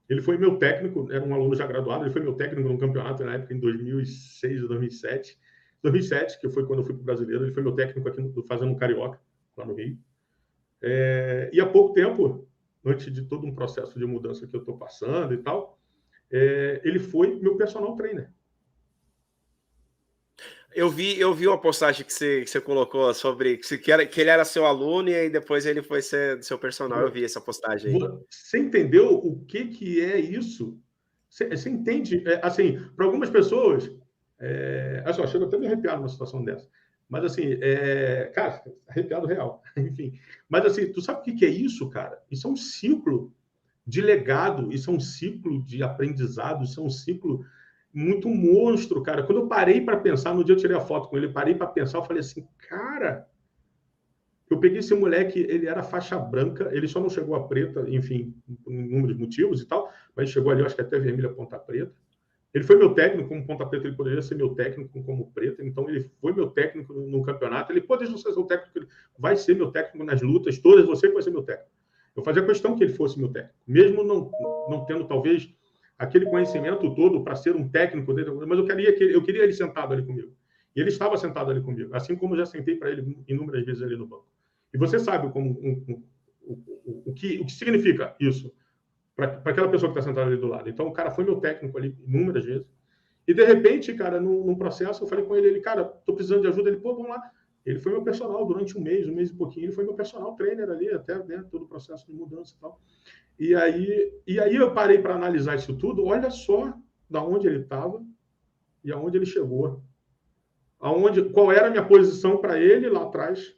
ele foi meu técnico, era um aluno já graduado, ele foi meu técnico num campeonato na época, em 2006 ou 2007. 2007, que foi quando eu fui para o Brasileiro, ele foi meu técnico aqui fazendo um Carioca, lá no Rio. E há pouco tempo, antes de todo um processo de mudança que eu estou passando e tal, ele foi meu personal trainer. Eu vi uma postagem que você colocou sobre que ele era seu aluno e aí depois ele foi ser seu personal. Eu vi essa postagem aí. Você entendeu o que é isso? Você entende? Assim, para algumas pessoas, assim, chega até me arrepiar numa situação dessa. Mas, assim, cara, arrepiado real. Enfim. Mas, assim, tu sabe o que é isso, cara? Isso é um ciclo de legado, isso é um ciclo de aprendizado, isso é um ciclo muito monstro, cara. Quando eu parei para pensar, no dia eu tirei a foto com ele, parei para pensar, eu falei assim, cara, eu peguei esse moleque, ele era faixa branca, ele só não chegou a preta, enfim, por inúmeros motivos e tal, mas chegou ali, eu acho que até vermelha, ponta preta. Ele foi meu técnico como ponta preta, ele poderia ser meu técnico como preta, então ele foi meu técnico no campeonato. Ele pode não ser o técnico, ele vai ser meu técnico nas lutas todas, você vai ser meu técnico. Eu fazia questão que ele fosse meu técnico, mesmo não tendo talvez aquele conhecimento todo para ser um técnico dele, mas eu queria ele sentado ali comigo. E ele estava sentado ali comigo, assim como eu já sentei para ele inúmeras vezes ali no banco. E você sabe como o que significa isso para aquela pessoa que está sentada ali do lado. Então, o cara foi meu técnico ali inúmeras vezes. E, de repente, cara, num processo, eu falei com ele, cara, tô precisando de ajuda. Ele, pô, vamos lá. Ele foi meu personal durante um mês e pouquinho. Ele foi meu personal trainer ali, até todo o processo de mudança e tal. E aí eu parei para analisar isso tudo. Olha só da onde ele estava e aonde ele chegou. Qual era a minha posição para ele lá atrás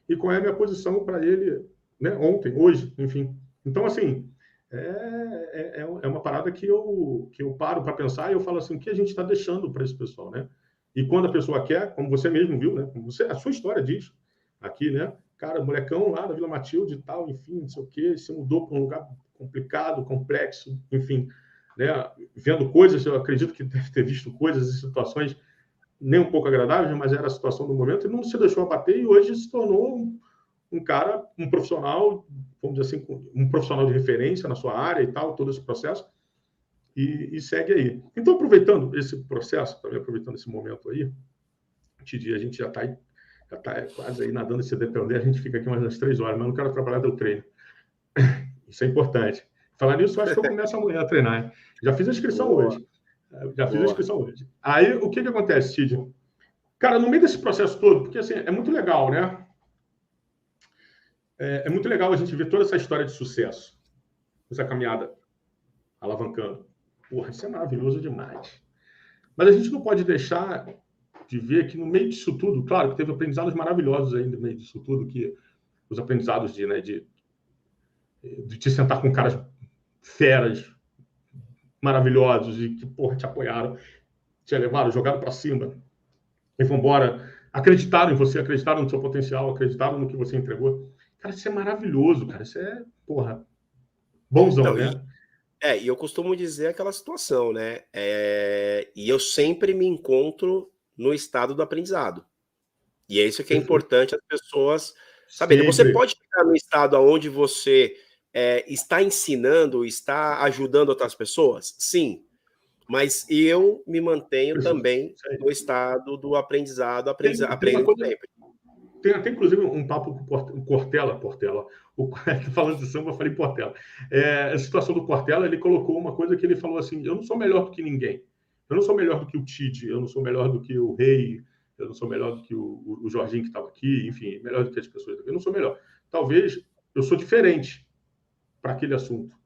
e qual é a minha posição para ele, né, ontem, hoje, enfim. Então, assim, é uma parada que eu paro para pensar e eu falo assim, o que a gente está deixando para esse pessoal, né? E quando a pessoa quer, como você mesmo viu, né? A sua história diz aqui, né? Cara, molecão lá da Vila Matilde e tal, enfim, não sei o quê, se mudou para um lugar complicado, complexo, enfim, né? Vendo coisas, eu acredito que deve ter visto coisas e situações nem um pouco agradáveis, mas era a situação do momento, e não se deixou abater, e hoje se tornou um cara, um profissional, vamos dizer assim, um profissional de referência na sua área e tal, todo esse processo, e segue aí. Então, aproveitando esse processo, também aproveitando esse momento aí, Tidi, a gente já está quase aí nadando esse depender, a gente fica aqui umas 3 horas, mas não quero trabalhar do treino. Isso é importante. Falar nisso, eu acho que eu começo amanhã a treinar. Hein? Já fiz a inscrição hoje. Aí, o que acontece, Tidi? Cara, no meio desse processo todo, porque assim, é muito legal, né? É muito legal a gente ver toda essa história de sucesso, essa caminhada alavancando. Porra, isso é maravilhoso demais. Mas a gente não pode deixar de ver que no meio disso tudo, claro que teve aprendizados maravilhosos aí no meio disso tudo, que os aprendizados de te sentar com caras feras, maravilhosos e que, porra, te apoiaram, te levaram, jogaram para cima e vão embora. Acreditaram em você, acreditaram no seu potencial, acreditaram no que você entregou. Cara, isso é maravilhoso, cara. Isso é, porra, bonzão, Não, né? e eu costumo dizer aquela situação, né? E eu sempre me encontro no estado do aprendizado. E é isso que é Perfeito. importante as pessoas saberem. Você Sempre. pode ficar no estado onde você está ensinando, está ajudando outras pessoas? Sim. Mas eu me mantenho Preciso. também Isso aí. no estado do aprendizado, Tem uma aprendendo coisa. sempre. Tem até, inclusive, um papo com o Portela. Falando de samba, eu falei Portela. A situação do Portela, ele colocou uma coisa que ele falou assim: eu não sou melhor do que ninguém. Eu não sou melhor do que o Tite, eu não sou melhor do que o Rei, eu não sou melhor do que o Jorginho que estava aqui, enfim, melhor do que as pessoas. Eu não sou melhor. Talvez eu sou diferente para aquele assunto.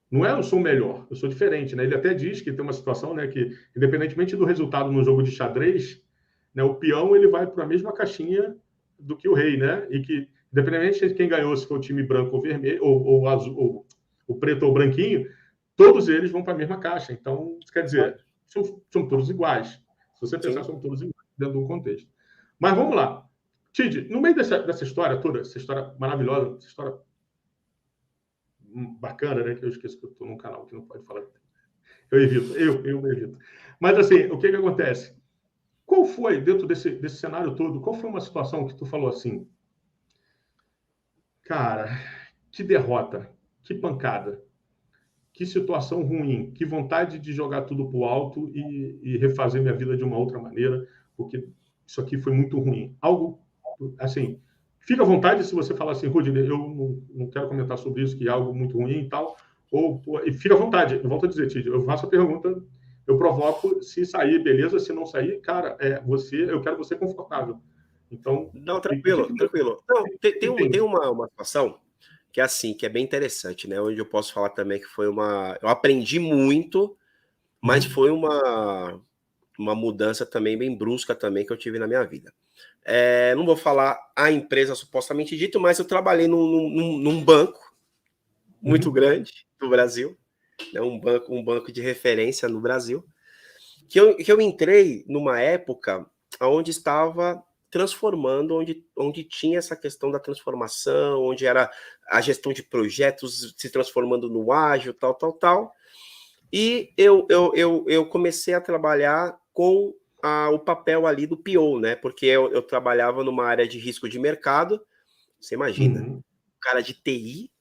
Não é eu sou melhor, eu sou diferente, né? Ele até diz que tem uma situação, né, que independentemente do resultado no jogo de xadrez, né, o peão ele vai para a mesma caixinha do que o rei, né? E que independentemente de quem ganhou, se for o time branco ou vermelho ou azul, ou o preto ou branquinho, todos eles vão para a mesma caixa. Então, isso quer dizer, são todos iguais. Se você pensar, Sim. são todos iguais dentro de um contexto. Mas vamos lá. Tid, no meio dessa história toda, essa história maravilhosa, essa história bacana, né? Que eu esqueço que eu estou num canal que não pode falar. Eu evito, eu me evito. Mas assim, o que acontece? Qual foi, dentro desse cenário todo, qual foi uma situação que tu falou assim, cara, que derrota, que pancada, que situação ruim, que vontade de jogar tudo pro alto e refazer minha vida de uma outra maneira, porque isso aqui foi muito ruim. Algo, assim, Fica à vontade se você falar assim, Rudney, eu não quero comentar sobre isso, que é algo muito ruim e tal. E fica à vontade, eu volto a dizer, Tid, eu faço a pergunta, eu provoco, se sair, beleza, se não sair, cara, eu quero você confortável. Então, não, tranquilo, tranquilo. Não, tem uma situação que é assim, que é bem interessante, né? Onde eu posso falar também que foi eu aprendi muito, mas foi uma mudança também bem brusca também que eu tive na minha vida. Não vou falar a empresa supostamente dito, mas eu trabalhei num banco muito grande do Brasil, né? Um banco de referência no Brasil, que eu entrei numa época onde estava transformando, onde tinha essa questão da transformação, onde era a gestão de projetos se transformando no ágil, tal. E eu comecei a trabalhar com o papel ali do PO, né? Porque eu trabalhava numa área de risco de mercado. Você imagina, o cara de TI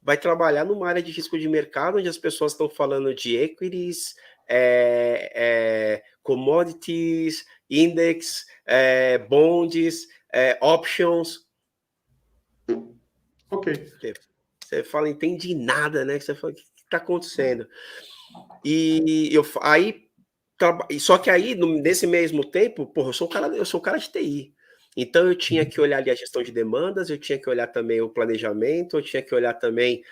vai trabalhar numa área de risco de mercado, onde as pessoas estão falando de equities, commodities, index, bonds, options. Ok. Você fala, entendi nada, né? Você fala, o que está acontecendo? Só que aí, nesse mesmo tempo, porra, eu sou um cara de TI. Então eu tinha que olhar ali a gestão de demandas, eu tinha que olhar também o planejamento, eu tinha que olhar também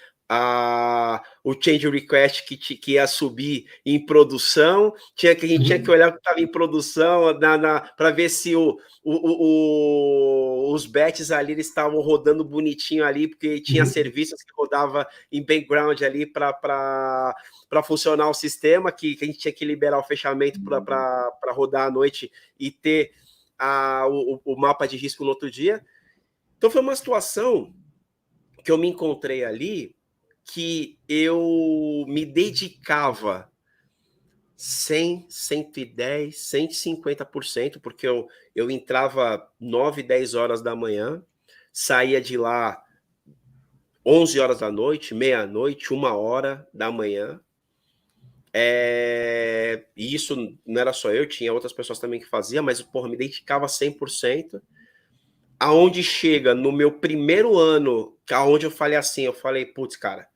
o change request que ia subir em produção, a gente tinha que olhar o que estava em produção para ver se os batches ali eles estavam rodando bonitinho ali, porque tinha serviços que rodava em background ali para funcionar o sistema, que a gente tinha que liberar o fechamento para rodar à noite e ter o mapa de risco no outro dia. Então foi uma situação que eu me encontrei ali, que eu me dedicava 100, 110, 150%, porque eu entrava 9, 10 horas da manhã, saía de lá 11 horas da noite, meia-noite, 1 hora da manhã. E isso não era só eu, tinha outras pessoas também que faziam, mas me dedicava 100%. Aonde chega no meu primeiro ano, aonde eu falei, putz, cara,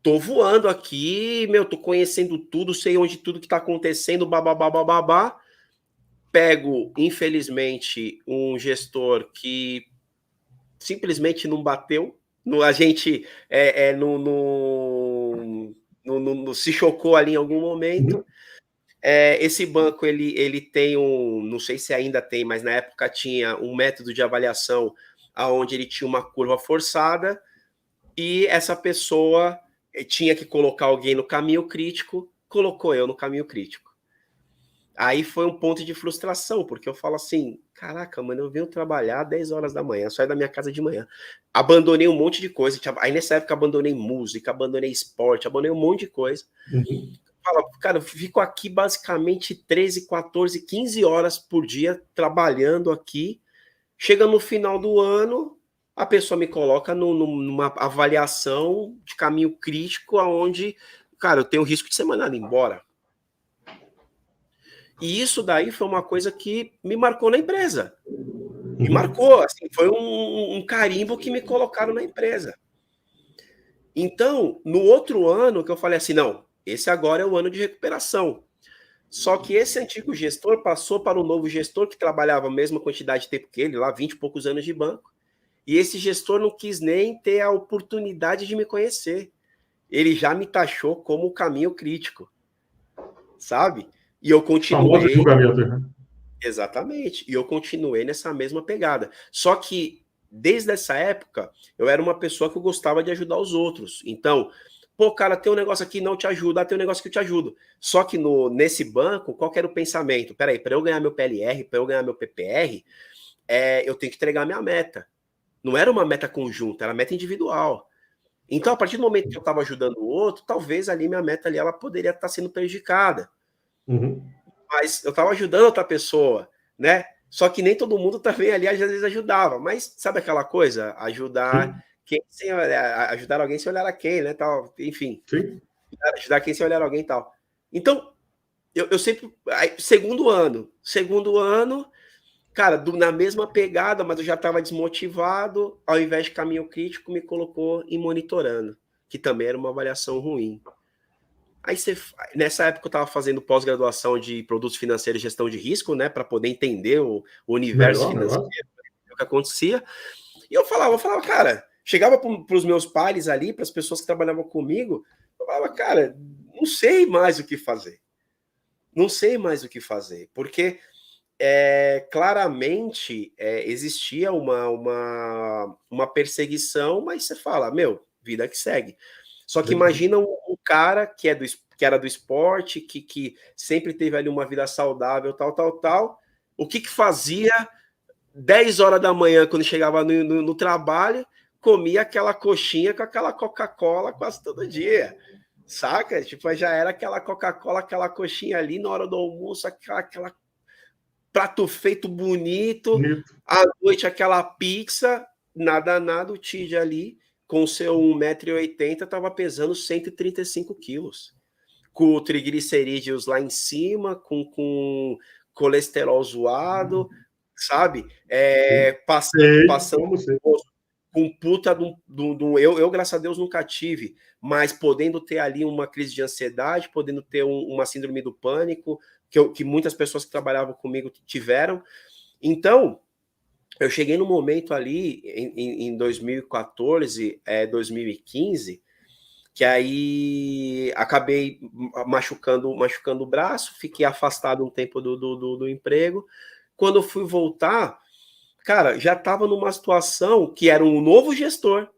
tô voando aqui, tô conhecendo tudo, sei onde tudo que tá acontecendo, babá. Pego, infelizmente, um gestor que simplesmente não bateu. A gente se chocou ali em algum momento. Esse banco ele tem não sei se ainda tem, mas na época tinha um método de avaliação onde ele tinha uma curva forçada e essa pessoa tinha que colocar alguém no caminho crítico, colocou eu no caminho crítico. Aí foi um ponto de frustração, porque eu falo assim, caraca, mano, eu venho trabalhar 10 horas da manhã, saio da minha casa de manhã, abandonei um monte de coisa, aí nessa época abandonei música, abandonei esporte, abandonei um monte de coisa. Fala, cara, eu fico aqui basicamente 13, 14, 15 horas por dia trabalhando aqui, chega no final do ano, a pessoa me coloca numa avaliação de caminho crítico, onde, cara, eu tenho risco de ser mandado embora. E isso daí foi uma coisa que me marcou na empresa. Me marcou, assim, foi um carimbo que me colocaram na empresa. Então, no outro ano que eu falei assim, não, esse agora é o ano de recuperação. Só que esse antigo gestor passou para um novo gestor que trabalhava a mesma quantidade de tempo que ele, lá 20 e poucos anos de banco. E esse gestor não quis nem ter a oportunidade de me conhecer. Ele já me taxou como o caminho crítico, sabe? E eu continuei... Famoso julgamento, né? Exatamente. E eu continuei nessa mesma pegada. Só que, desde essa época, eu era uma pessoa que eu gostava de ajudar os outros. Então, pô, cara, tem um negócio aqui, não te ajuda, tem um negócio que eu te ajudo. Só que nesse banco, qual que era o pensamento? Peraí, para eu ganhar meu PLR, para eu ganhar meu PPR, eu tenho que entregar minha meta. Não era uma meta conjunta, era meta individual. Então, a partir do momento que eu estava ajudando o outro, talvez ali minha meta ali, ela poderia estar sendo prejudicada. Mas eu estava ajudando outra pessoa, né? Só que nem todo mundo também ali às vezes ajudava. Mas sabe aquela coisa? Ajudar quem sem ajudar alguém sem olhar a quem, né? Tal, enfim. Sim. Ajudar quem sem olhar alguém tal. Então, eu sempre. Segundo ano, Cara, na mesma pegada, mas eu já estava desmotivado, ao invés de caminho crítico, me colocou em monitorando, que também era uma avaliação ruim. Aí nessa época eu estava fazendo pós-graduação de produtos financeiros e gestão de risco, né, para poder entender o universo financeiro, o que acontecia. E eu falava, cara, chegava para os meus pares ali, para as pessoas que trabalhavam comigo, eu falava, cara, não sei mais o que fazer. Não sei mais o que fazer, porque claramente existia uma perseguição, mas você fala, meu, vida que segue. Só que imagina um cara que era do esporte, que sempre teve ali uma vida saudável, tal. O que fazia 10 horas da manhã, quando chegava no trabalho, comia aquela coxinha com aquela Coca-Cola quase todo dia. Saca? Tipo, já era aquela Coca-Cola, aquela coxinha ali na hora do almoço, aquela prato feito bonito, à noite aquela pizza, nada, o Tid ali, com seu 1,80 m, estava pesando 135 quilos. Com triglicerídeos lá em cima, com colesterol zoado, sabe? Passando com puta eu, graças a Deus, nunca tive, mas podendo ter ali uma crise de ansiedade, podendo ter uma síndrome do pânico, que muitas pessoas que trabalhavam comigo tiveram. Então, eu cheguei no momento ali, em 2014, 2015, que aí acabei machucando o braço, fiquei afastado um tempo do emprego. Quando eu fui voltar, cara, já estava numa situação que era um novo gestor,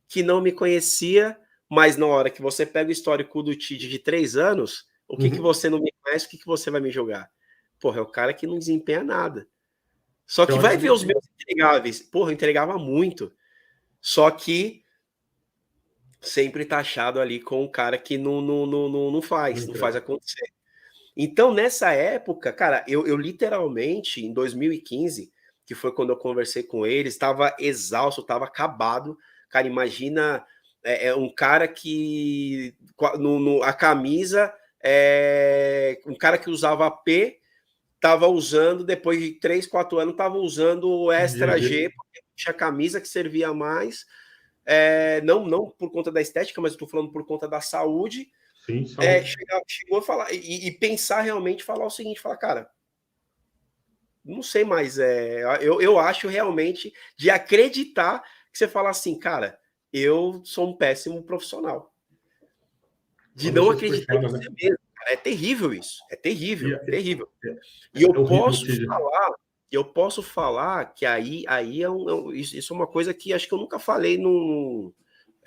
que não me conhecia, mas na hora que você pega o histórico do Tid de 3 anos, o que você não me conhece, o que você vai me jogar? Porra, é o cara que não desempenha nada. Só que vai ver os meus entregáveis. Porra, eu entregava muito. Só que sempre taxado ali com o cara que não faz acontecer. Então, nessa época, cara, eu literalmente, em 2015, que foi quando eu conversei com eles, estava exausto, estava acabado. Cara, imagina um cara que a camisa, um cara que usava P, estava usando, depois de 3, 4 anos, estava usando o Extra G, porque tinha camisa que servia mais, não por conta da estética, mas eu estou falando por conta da saúde. Sim, saúde. Chegou a falar, e pensar realmente, falar o seguinte, falar, cara, não sei mais, eu acho realmente de acreditar que você fala assim, cara, eu sou um péssimo profissional. De não acreditar em você mesmo. É terrível isso. É terrível, terrível. E eu posso falar que aí isso é uma coisa que acho que eu nunca falei no.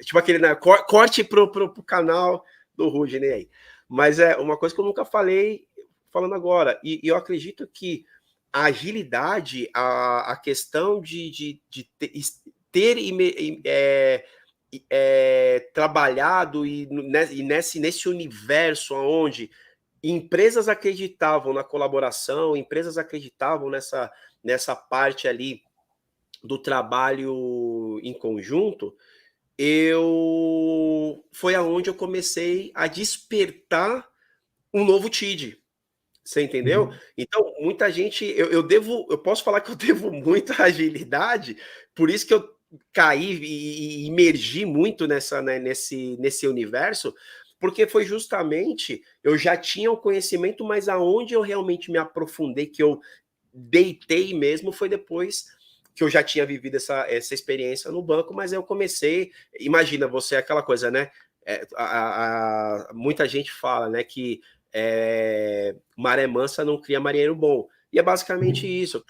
Tipo aquele, né, corte pro canal do Rudney aí. Mas é uma coisa que eu nunca falei falando agora. E eu acredito que a agilidade, a questão de ter trabalhado e nesse universo onde empresas acreditavam na colaboração, empresas acreditavam nessa parte ali do trabalho em conjunto, foi aonde eu comecei a despertar um novo Tid. Você entendeu? Então, muita gente, eu posso falar que eu devo muita agilidade, por isso que eu caí e imergi muito nesse universo, porque foi justamente, eu já tinha o conhecimento, mas aonde eu realmente me aprofundei, que eu deitei mesmo, foi depois que eu já tinha vivido essa experiência no banco, mas eu comecei, imagina, você aquela coisa, né? Muita gente fala, né, que maré mansa não cria marinheiro bom. E é basicamente isso.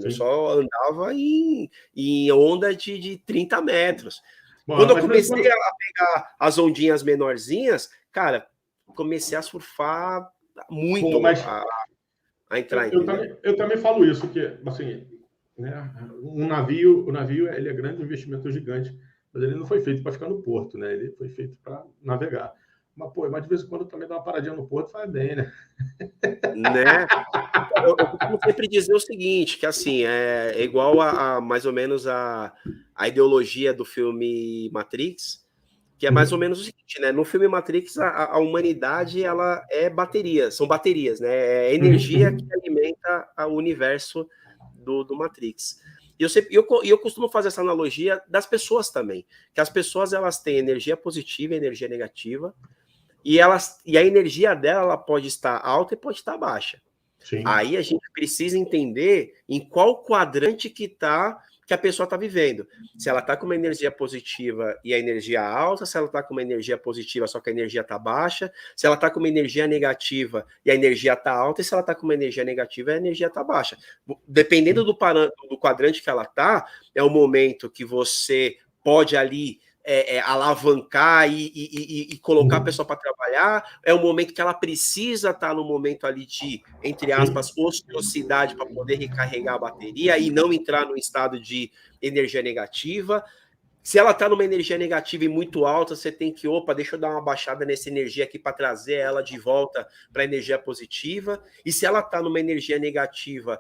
Eu só andava em onda de 30 metros. Quando eu comecei a pegar as ondinhas menorzinhas, cara, comecei a surfar muito, a entrar. Eu também falo isso, que assim, né, o navio ele é grande, um investimento gigante, mas ele não foi feito para ficar no porto, né? Ele foi feito para navegar. Mas de vez em quando também dá uma paradinha no porto, faz bem, né? Né? Eu costumo sempre dizer o seguinte, que assim, é igual a mais ou menos a ideologia do filme Matrix, que é mais ou menos o seguinte, né? No filme Matrix, a humanidade, ela é bateria, são baterias, né? É energia que alimenta o universo do Matrix. E eu costumo fazer essa analogia das pessoas também, que as pessoas elas têm energia positiva e energia negativa, e a energia dela ela pode estar alta e pode estar baixa. Sim. Aí a gente precisa entender em qual quadrante que a pessoa está vivendo. Se ela está com uma energia positiva e a energia alta, se ela está com uma energia positiva só que a energia está baixa, se ela está com uma energia negativa e a energia está alta, e se ela está com uma energia negativa e a energia está baixa. Dependendo do quadrante que ela está, é o momento que você pode ali alavancar e colocar a pessoa para trabalhar, é o momento que ela precisa estar no momento ali de, entre aspas, ociosidade para poder recarregar a bateria e não entrar no estado de energia negativa. Se ela está numa energia negativa e muito alta, você tem que, deixa eu dar uma baixada nessa energia aqui para trazer ela de volta para a energia positiva. E se ela está numa energia negativa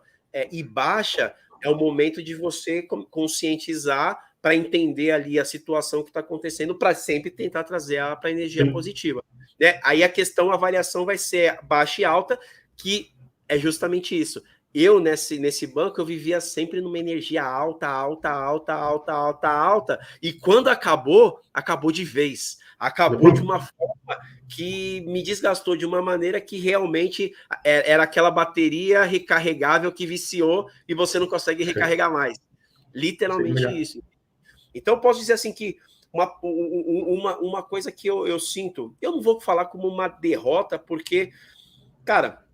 e baixa, é o momento de você conscientizar para entender ali a situação que está acontecendo, para sempre tentar trazer ela para a energia positiva. Né? Aí a variação vai ser baixa e alta, que é justamente isso. Eu, nesse banco, eu vivia sempre numa energia alta, e quando acabou de vez. Acabou de uma forma que me desgastou de uma maneira que realmente era aquela bateria recarregável que viciou e você não consegue recarregar mais. Literalmente isso. Então, eu posso dizer assim que uma coisa que eu sinto, eu não vou falar como uma derrota, porque, cara,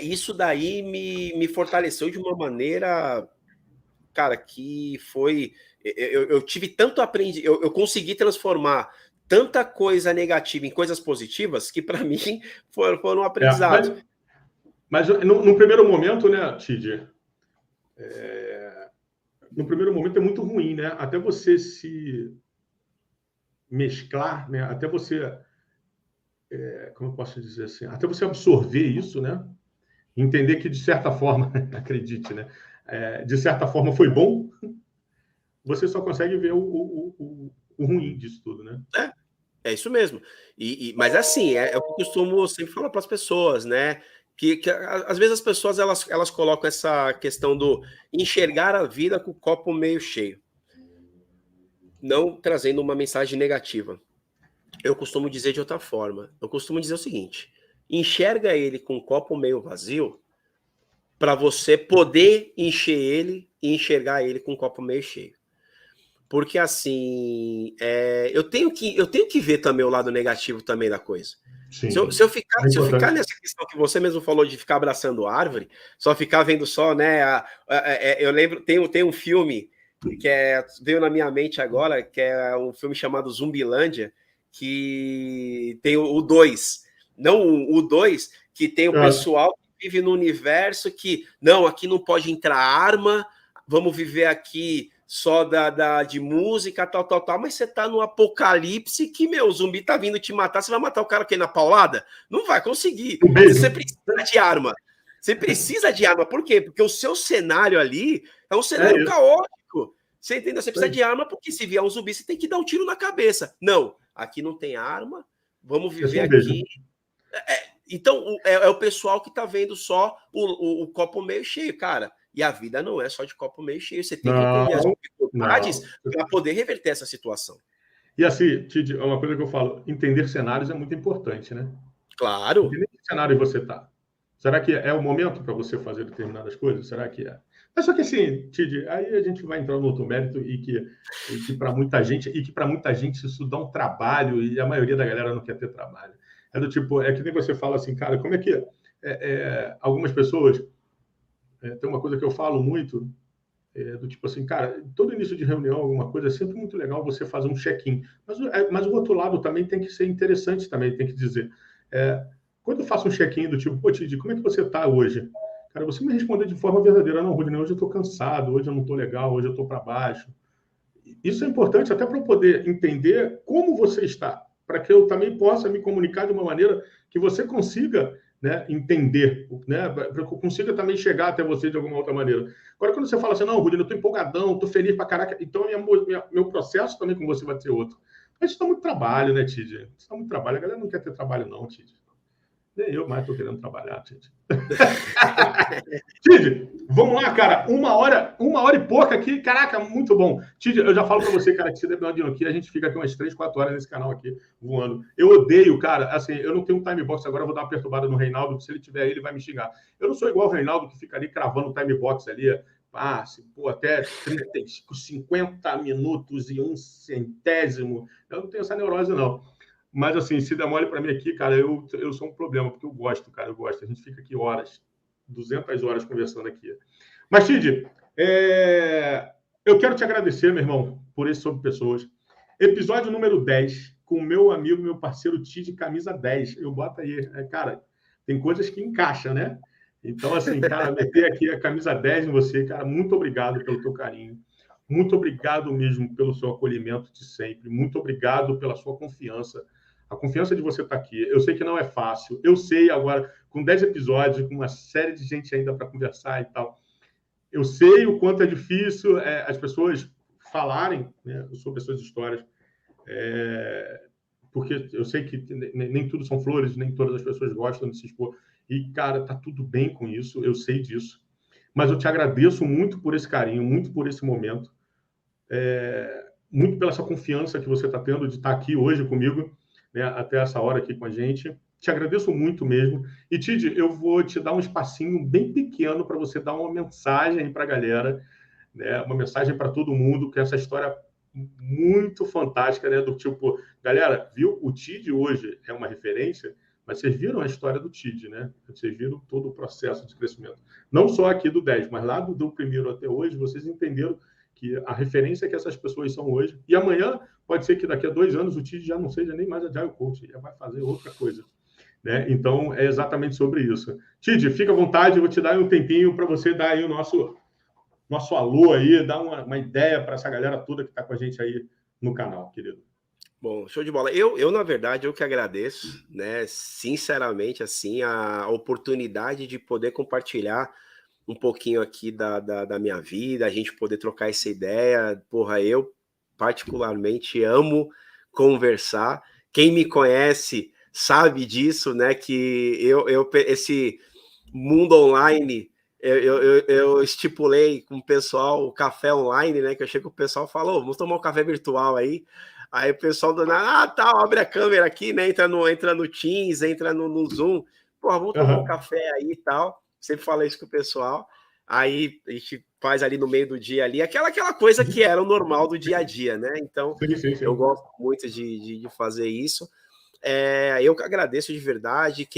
isso daí me fortaleceu de uma maneira, cara, que foi... Eu tive tanto aprendizado, eu consegui transformar tanta coisa negativa em coisas positivas que, para mim, foram um aprendizado. Mas no primeiro momento, né, Tid, no primeiro momento é muito ruim, né? Até você se mesclar, né? Até você, como eu posso dizer assim, até você absorver isso, né? Entender que de certa forma, acredite, né? De certa forma foi bom. Você só consegue ver o ruim disso tudo, né? É isso mesmo. Mas assim, é o que eu costumo sempre falar para as pessoas, né? Que às vezes as pessoas elas colocam essa questão do enxergar a vida com o copo meio cheio, não trazendo uma mensagem negativa. Eu costumo dizer de outra forma. Eu costumo dizer o seguinte: enxerga ele com o copo meio vazio para você poder encher ele e enxergar ele com o copo meio cheio. Porque assim, eu tenho que ver também o lado negativo também da coisa. Sim. Se eu ficar nessa questão que você mesmo falou de ficar abraçando árvore, só ficar vendo só, né? Eu lembro, tem um filme que veio na minha mente agora, que é um filme chamado Zumbilândia, que tem o 2, não o 2, que tem o pessoal que vive no universo que, não, aqui não pode entrar arma, vamos viver aqui só de música, tal, mas você tá no apocalipse que, o zumbi tá vindo te matar, você vai matar o cara aqui na paulada? Não vai conseguir. Você precisa de arma. Você precisa de arma. Por quê? Porque o seu cenário ali é um cenário caótico. Você entendeu? Você precisa de arma porque se vier um zumbi, você tem que dar um tiro na cabeça. Não, aqui não tem arma, vamos viver aqui. Então, é o pessoal que tá vendo só o copo meio cheio, cara. E a vida não é só de copo meio cheio. Você tem que entender as dificuldades para poder reverter essa situação. E assim, Tid, é uma coisa que eu falo, entender cenários é muito importante, né? Claro. Entender que cenário você está. Será que é o momento para você fazer determinadas coisas? Será que é? Mas só que assim, Tid, aí a gente vai entrar no outro mérito e que para muita gente isso dá um trabalho e a maioria da galera não quer ter trabalho. É do tipo, que nem você fala assim, cara, como é que algumas pessoas tem uma coisa que eu falo muito, do tipo assim, cara, todo início de reunião, alguma coisa, é sempre muito legal você fazer um check-in. Mas o outro lado também tem que ser interessante, também tem que dizer. Quando eu faço um check-in do tipo, pô, Tid, como é que você está hoje? Cara, você me responder de forma verdadeira. Não, Rudinei, hoje eu estou cansado, hoje eu não estou legal, hoje eu estou para baixo. Isso é importante até para eu poder entender como você está, para que eu também possa me comunicar de uma maneira que você consiga, né, entender, né, para que eu consiga também chegar até você de alguma outra maneira. Agora, quando você fala assim, não, Rudinei, eu estou empolgadão, estou feliz para caraca, então meu processo também com você vai ser outro. Mas isso dá muito trabalho, né, Tid? Isso dá muito trabalho. A galera não quer ter trabalho, não, Tid. Nem eu mais estou querendo trabalhar, Tid. Tid, Vamos lá, cara. Uma hora e pouca aqui. Caraca, muito bom. Tid, eu já falo pra você, cara, que se der de aqui, a gente fica aqui umas 3, 4 horas nesse canal aqui, voando. Eu odeio, cara, assim, eu não tenho um time box agora, eu vou dar uma perturbada no Reinaldo, se ele tiver aí, ele vai me xingar. Eu não sou igual o Reinaldo, que fica ali cravando o time box ali, até 35, 50 minutos e um centésimo. Eu não tenho essa neurose, não. Mas, assim, se der mole pra mim aqui, cara, eu sou um problema, porque eu gosto, cara, eu gosto. A gente fica aqui horas, 200 horas conversando aqui. Mas, Tid, eu quero te agradecer, meu irmão, por esse Sobre Pessoas. Episódio número 10, com o meu amigo, meu parceiro Tid, camisa 10. Eu boto aí, cara, tem coisas que encaixam, né? Então, assim, cara, meter aqui a camisa 10 em você, cara, muito obrigado pelo teu carinho. Muito obrigado mesmo pelo seu acolhimento de sempre. Muito obrigado pela sua confiança. A confiança de você estar aqui. Eu sei que não é fácil. Eu sei agora, com 10 episódios, com uma série de gente ainda para conversar e tal. Eu sei o quanto é difícil as pessoas falarem, né, sobre as suas histórias. Porque eu sei que nem tudo são flores, nem todas as pessoas gostam de se expor. E, cara, tá tudo bem com isso, eu sei disso. Mas eu te agradeço muito por esse carinho, muito por esse momento. Muito pela essa confiança que você está tendo de estar aqui hoje comigo, né, até essa hora aqui com a gente. Te agradeço muito mesmo. E, Tid, eu vou te dar um espacinho bem pequeno para você dar uma mensagem para a galera, né, uma mensagem para todo mundo, que essa história muito fantástica, né, do tipo, galera, viu? O Tid hoje é uma referência, mas vocês viram a história do Tid, né? Vocês viram todo o processo de crescimento. Não só aqui do 10, mas lá do primeiro até hoje, vocês entenderam que a referência que essas pessoas são hoje. E amanhã, pode ser que daqui a 2 anos o Tid já não seja nem mais Agile Coach, já vai fazer outra coisa. Né? Então, é exatamente sobre isso. Tid, fica à vontade, eu vou te dar um tempinho para você dar aí o nosso alô aí, dar uma ideia para essa galera toda que está com a gente aí no canal, querido. Bom, show de bola. Eu, na verdade, eu que agradeço, né, sinceramente, assim, a oportunidade de poder compartilhar um pouquinho aqui da minha vida, a gente poder trocar essa ideia. Porra, eu particularmente amo conversar. Quem me conhece sabe disso, né, que esse mundo online, eu estipulei com o pessoal o café online, né, que eu chego com o pessoal e falo, vamos tomar um café virtual aí. Aí o pessoal do nada, tá, abre a câmera aqui, né? Entra no Teams, entra no Zoom. Pô, vamos tomar um café aí e tal. Sempre falo isso com o pessoal. Aí a gente faz ali no meio do dia ali, aquela coisa que era o normal do dia a dia, né? Então, sim. Eu gosto muito de fazer isso. Eu que agradeço de verdade.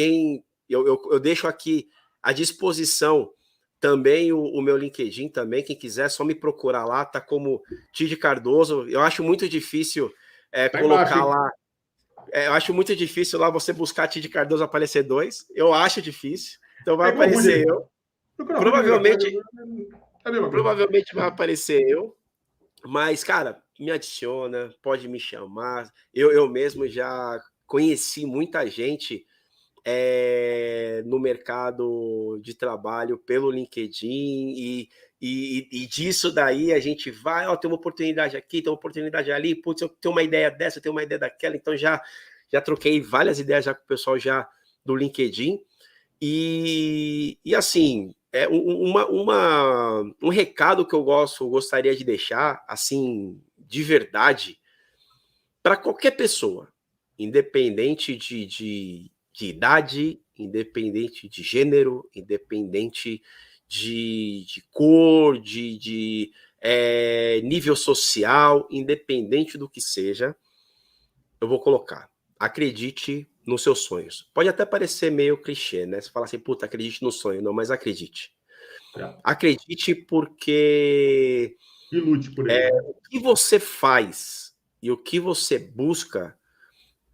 Eu deixo aqui à disposição também o meu LinkedIn também. Quem quiser, só me procurar lá, tá como Tid Cardoso. Eu acho muito difícil colocar lá. Eu acho muito difícil lá você buscar Tid Cardoso aparecer 2. Eu acho difícil. Então vai aparecer eu. Provavelmente vai aparecer eu. Mas, cara, me adiciona, pode me chamar. Eu mesmo já conheci muita gente no mercado de trabalho pelo LinkedIn e disso daí a gente vai, tem uma oportunidade aqui, tem uma oportunidade ali, putz, eu tenho uma ideia dessa, eu tenho uma ideia daquela, então já troquei várias ideias já com o pessoal já do LinkedIn e assim, um recado que eu gostaria de deixar, assim, de verdade, para qualquer pessoa, independente de idade, independente de gênero, independente de cor, de nível social, independente do que seja, eu vou colocar, acredite nos seus sonhos. Pode até parecer meio clichê, né? Você fala assim, puta, acredite no sonho. Não, mas acredite. Acredite porque e lute por ele. O que você faz e o que você busca,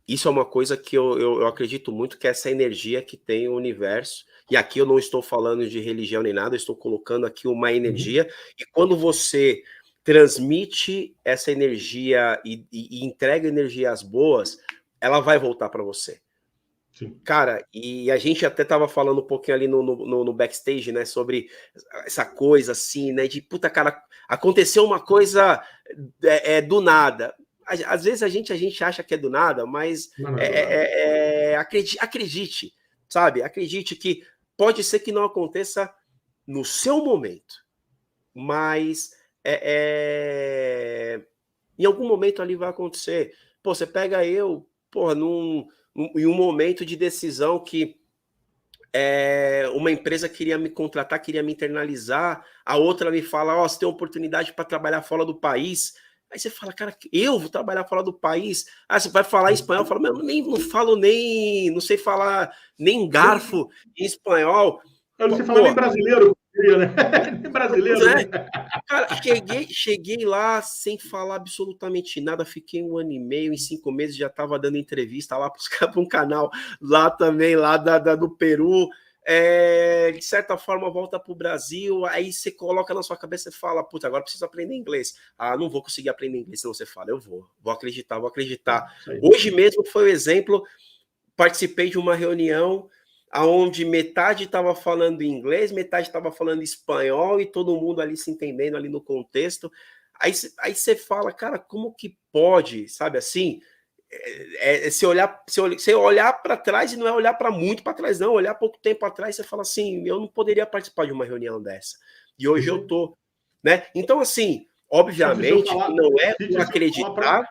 isso é uma coisa que eu acredito muito, que é essa energia que tem o universo. E aqui eu não estou falando de religião nem nada, eu estou colocando aqui uma energia. E quando você transmite essa energia e entrega energias boas, ela vai voltar para você. Sim. Cara, e a gente até tava falando um pouquinho ali no backstage, né, sobre essa coisa assim, né, de puta, cara, aconteceu uma coisa do nada. Às vezes a gente acha que é do nada, mas acredite, sabe? Acredite que pode ser que não aconteça no seu momento, mas em algum momento ali vai acontecer. Pô, você pega eu, porra, em um momento de decisão que uma empresa queria me contratar, queria me internalizar, a outra me fala, ó, você tem oportunidade para trabalhar fora do país. Aí você fala, cara, eu vou trabalhar fora do país? Ah, você vai falar espanhol? Eu falo, não falo nem, não sei falar nem garfo em espanhol. Eu não sei falar nem brasileiro, né? Nem brasileiro, né? Cara, cheguei lá sem falar absolutamente nada, fiquei 1 ano e meio, em 5 meses já estava dando entrevista lá para um canal lá também, lá do Peru. De certa forma, volta para o Brasil, aí você coloca na sua cabeça e fala, puta, agora preciso aprender inglês. Ah, não vou conseguir aprender inglês, senão você fala, eu vou acreditar. Hoje mesmo foi o exemplo, participei de uma reunião onde metade estava falando inglês, metade estava falando espanhol e todo mundo ali se entendendo ali no contexto. Aí você fala, cara, como que pode, sabe assim? Se olhar para trás e não é olhar para muito para trás, não, olhar pouco tempo atrás, você fala assim, eu não poderia participar de uma reunião dessa. E hoje eu tô, né? Então, assim, obviamente, não é o acreditar.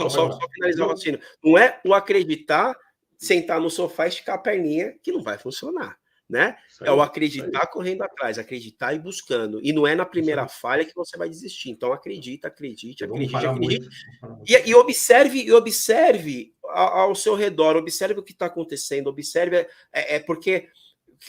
Só finalizar o raciocínio. Não é o acreditar, sentar no sofá e esticar a perninha, que não vai funcionar, né? É o acreditar correndo atrás, acreditar e buscando. E não é na primeira falha que você vai desistir. Então acredite. E observe ao seu redor, observe o que está acontecendo, observe, porque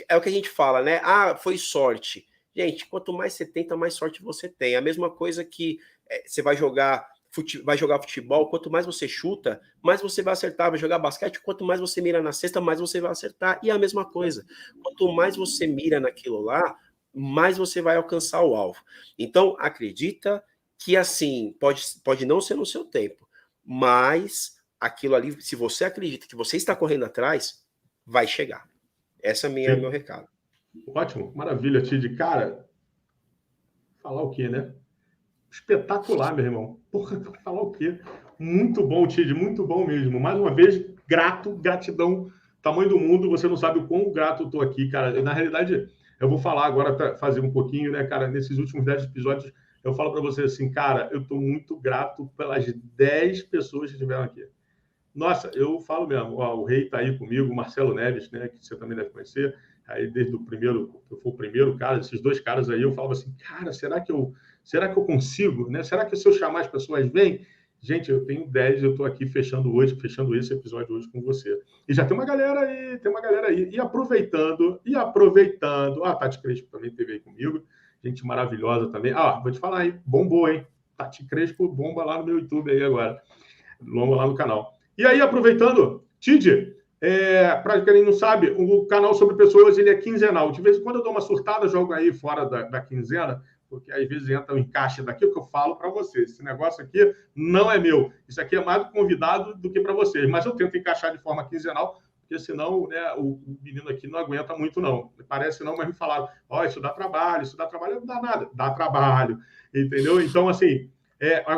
é o que a gente fala, né? Ah, foi sorte. Gente, quanto mais você tenta, mais sorte você tem. A mesma coisa que você vai jogar futebol, quanto mais você chuta, mais você vai acertar. Vai jogar basquete, quanto mais você mira na cesta, mais você vai acertar. E a mesma coisa, quanto mais você mira naquilo lá, mais você vai alcançar o alvo. Então, acredita que, assim, pode não ser no seu tempo, mas aquilo ali, se você acredita que você está correndo atrás, vai chegar. Esse é meu recado. Ótimo, maravilha, Tid. Cara, falar o quê, né? Espetacular, meu irmão. Porra, falar o quê? Muito bom, Tid, muito bom mesmo. Mais uma vez, gratidão, tamanho do mundo. Você não sabe o quão grato eu tô aqui, cara. Na realidade, eu vou falar agora, para fazer um pouquinho, né, cara? Nesses últimos 10 episódios, eu falo para você assim, cara, eu tô muito grato pelas 10 pessoas que estiveram aqui. Nossa, eu falo mesmo, o Rei tá aí comigo, o Marcelo Neves, né, que você também deve conhecer, aí desde o primeiro, eu fui o primeiro cara, esses 2 caras aí, eu falava assim, cara, será que eu consigo, né? Será que se eu chamar as pessoas vêm? Gente, eu tenho 10, eu tô aqui fechando esse episódio hoje com você. E já tem uma galera aí, e aproveitando, a Tati Crespo também esteve aí comigo, gente maravilhosa também. Vou te falar, hein, bombou, hein? Tati Crespo bomba lá no meu YouTube aí agora, bomba lá no canal. E aí, aproveitando, Tid, para quem não sabe, o canal Sobre Pessoas ele é quinzenal. De vez em quando eu dou uma surtada, jogo aí fora da quinzena, porque às vezes entra um encaixe daqui, o que eu falo para vocês. Esse negócio aqui não é meu. Isso aqui é mais do convidado do que para vocês. Mas eu tento encaixar de forma quinzenal, porque senão, né, o menino aqui não aguenta muito, não. Parece não, mas me falaram, isso dá trabalho, não dá nada. Dá trabalho, entendeu? Então, assim...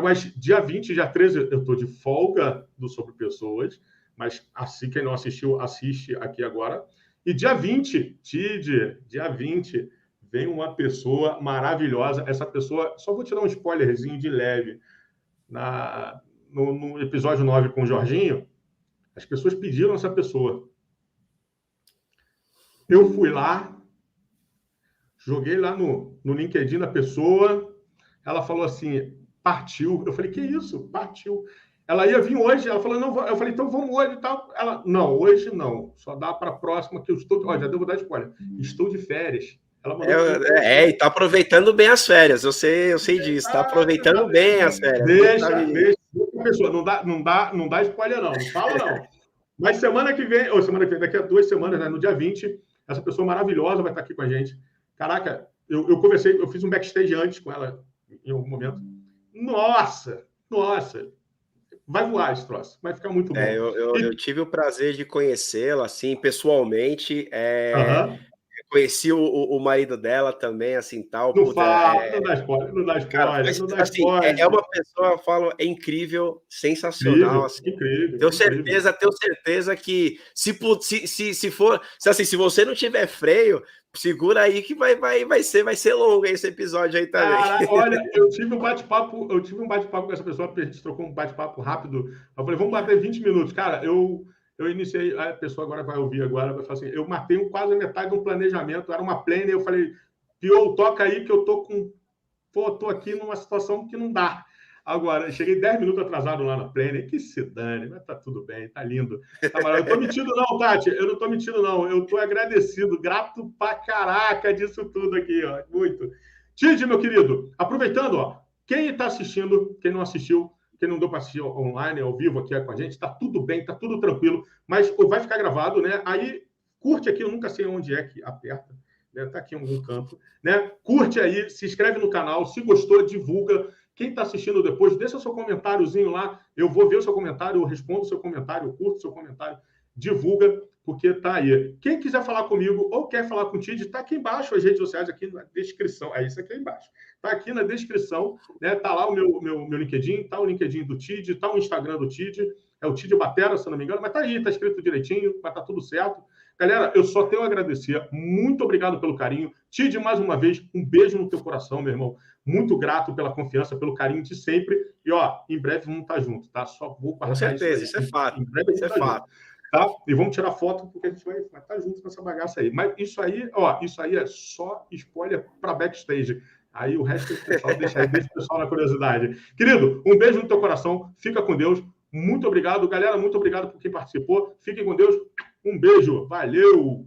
mas dia 20, dia 13, eu estou de folga do Sobre Pessoas, mas assim, quem não assistiu, assiste aqui agora. E dia 20, Tid, dia 20, vem uma pessoa maravilhosa. Essa pessoa, só vou te dar um spoilerzinho de leve. No episódio 9 com o Jorginho, as pessoas pediram essa pessoa. Eu fui lá, joguei lá no LinkedIn da pessoa, ela falou assim... Partiu. Eu falei, que isso? Partiu. Ela ia vir hoje. Ela falou, não, eu falei, então vamos hoje e tal. Ela, não, hoje não. Só dá para a próxima que eu estou... já devo dar spoiler. Estou de férias. Ela mandou e tá aproveitando bem as férias. Eu sei disso. Tá aproveitando bem as férias. Deixa. Pessoa, não dá spoiler, não. Não fala, não. Mas semana que vem, daqui a 2 semanas, né, no dia 20, essa pessoa maravilhosa vai estar aqui com a gente. Caraca, eu conversei, eu fiz um backstage antes com ela, em algum momento. Nossa, vai voar esse troço, vai ficar muito bom. Eu tive o prazer de conhecê-la, assim, pessoalmente, conheci o marido dela também, assim, tal. Não dá spoiler, cara, mas, assim, é uma pessoa, eu falo, é incrível, sensacional, incrível, assim. Tenho certeza que se você não tiver freio, Segura aí que vai ser longo esse episódio aí também. Cara, olha, eu tive um bate-papo com essa pessoa, a gente trocou um bate-papo rápido. Eu falei, vamos bater 20 minutos. Cara, eu iniciei, a pessoa agora vai ouvir agora, vai falar assim, eu matei quase a metade do planejamento, era uma planner, eu falei, Pio, toca aí que eu tô aqui numa situação que não dá. Agora, eu cheguei 10 minutos atrasado lá na planner, que se dane, mas tá tudo bem, tá lindo. Tá maravilhoso. Eu tô mentindo não, Tati, eu não tô mentindo não, eu tô agradecido, grato pra caraca disso tudo aqui, ó, muito. Tid, meu querido, aproveitando, ó, quem está assistindo, quem não assistiu, quem não deu para assistir online, ao vivo aqui com a gente, tá tudo bem, tá tudo tranquilo, mas vai ficar gravado, né? Aí curte aqui, eu nunca sei onde é que aperta, né? Tá aqui em algum canto, né? Curte aí, se inscreve no canal, se gostou, divulga. Quem está assistindo depois, deixa seu comentáriozinho lá, eu vou ver o seu comentário, eu respondo o seu comentário, eu curto o seu comentário, divulga, porque tá aí. Quem quiser falar comigo ou quer falar com o Tid, tá aqui embaixo as redes sociais, aqui na descrição. É isso aqui embaixo. Tá aqui na descrição, né? Tá lá o meu LinkedIn, tá o LinkedIn do Tid, tá o Instagram do Tid, é o Tid Batera, se não me engano, mas tá aí, tá escrito direitinho, mas tá tudo certo. Galera, eu só tenho a agradecer. Muito obrigado pelo carinho. Tid, mais uma vez, um beijo no teu coração, meu irmão. Muito grato pela confiança, pelo carinho de sempre. E, ó, em breve vamos estar juntos, tá? Só vou guardar isso aí. Com certeza, isso é fato. Em breve isso é fato. Tá? E vamos tirar foto, porque a gente vai estar junto nessa bagaça aí. Mas isso aí é só spoiler para backstage. Aí o resto do pessoal deixa o pessoal na curiosidade. Querido, um beijo no teu coração. Fica com Deus. Muito obrigado. Galera, muito obrigado por quem participou. Fiquem com Deus. Um beijo. Valeu!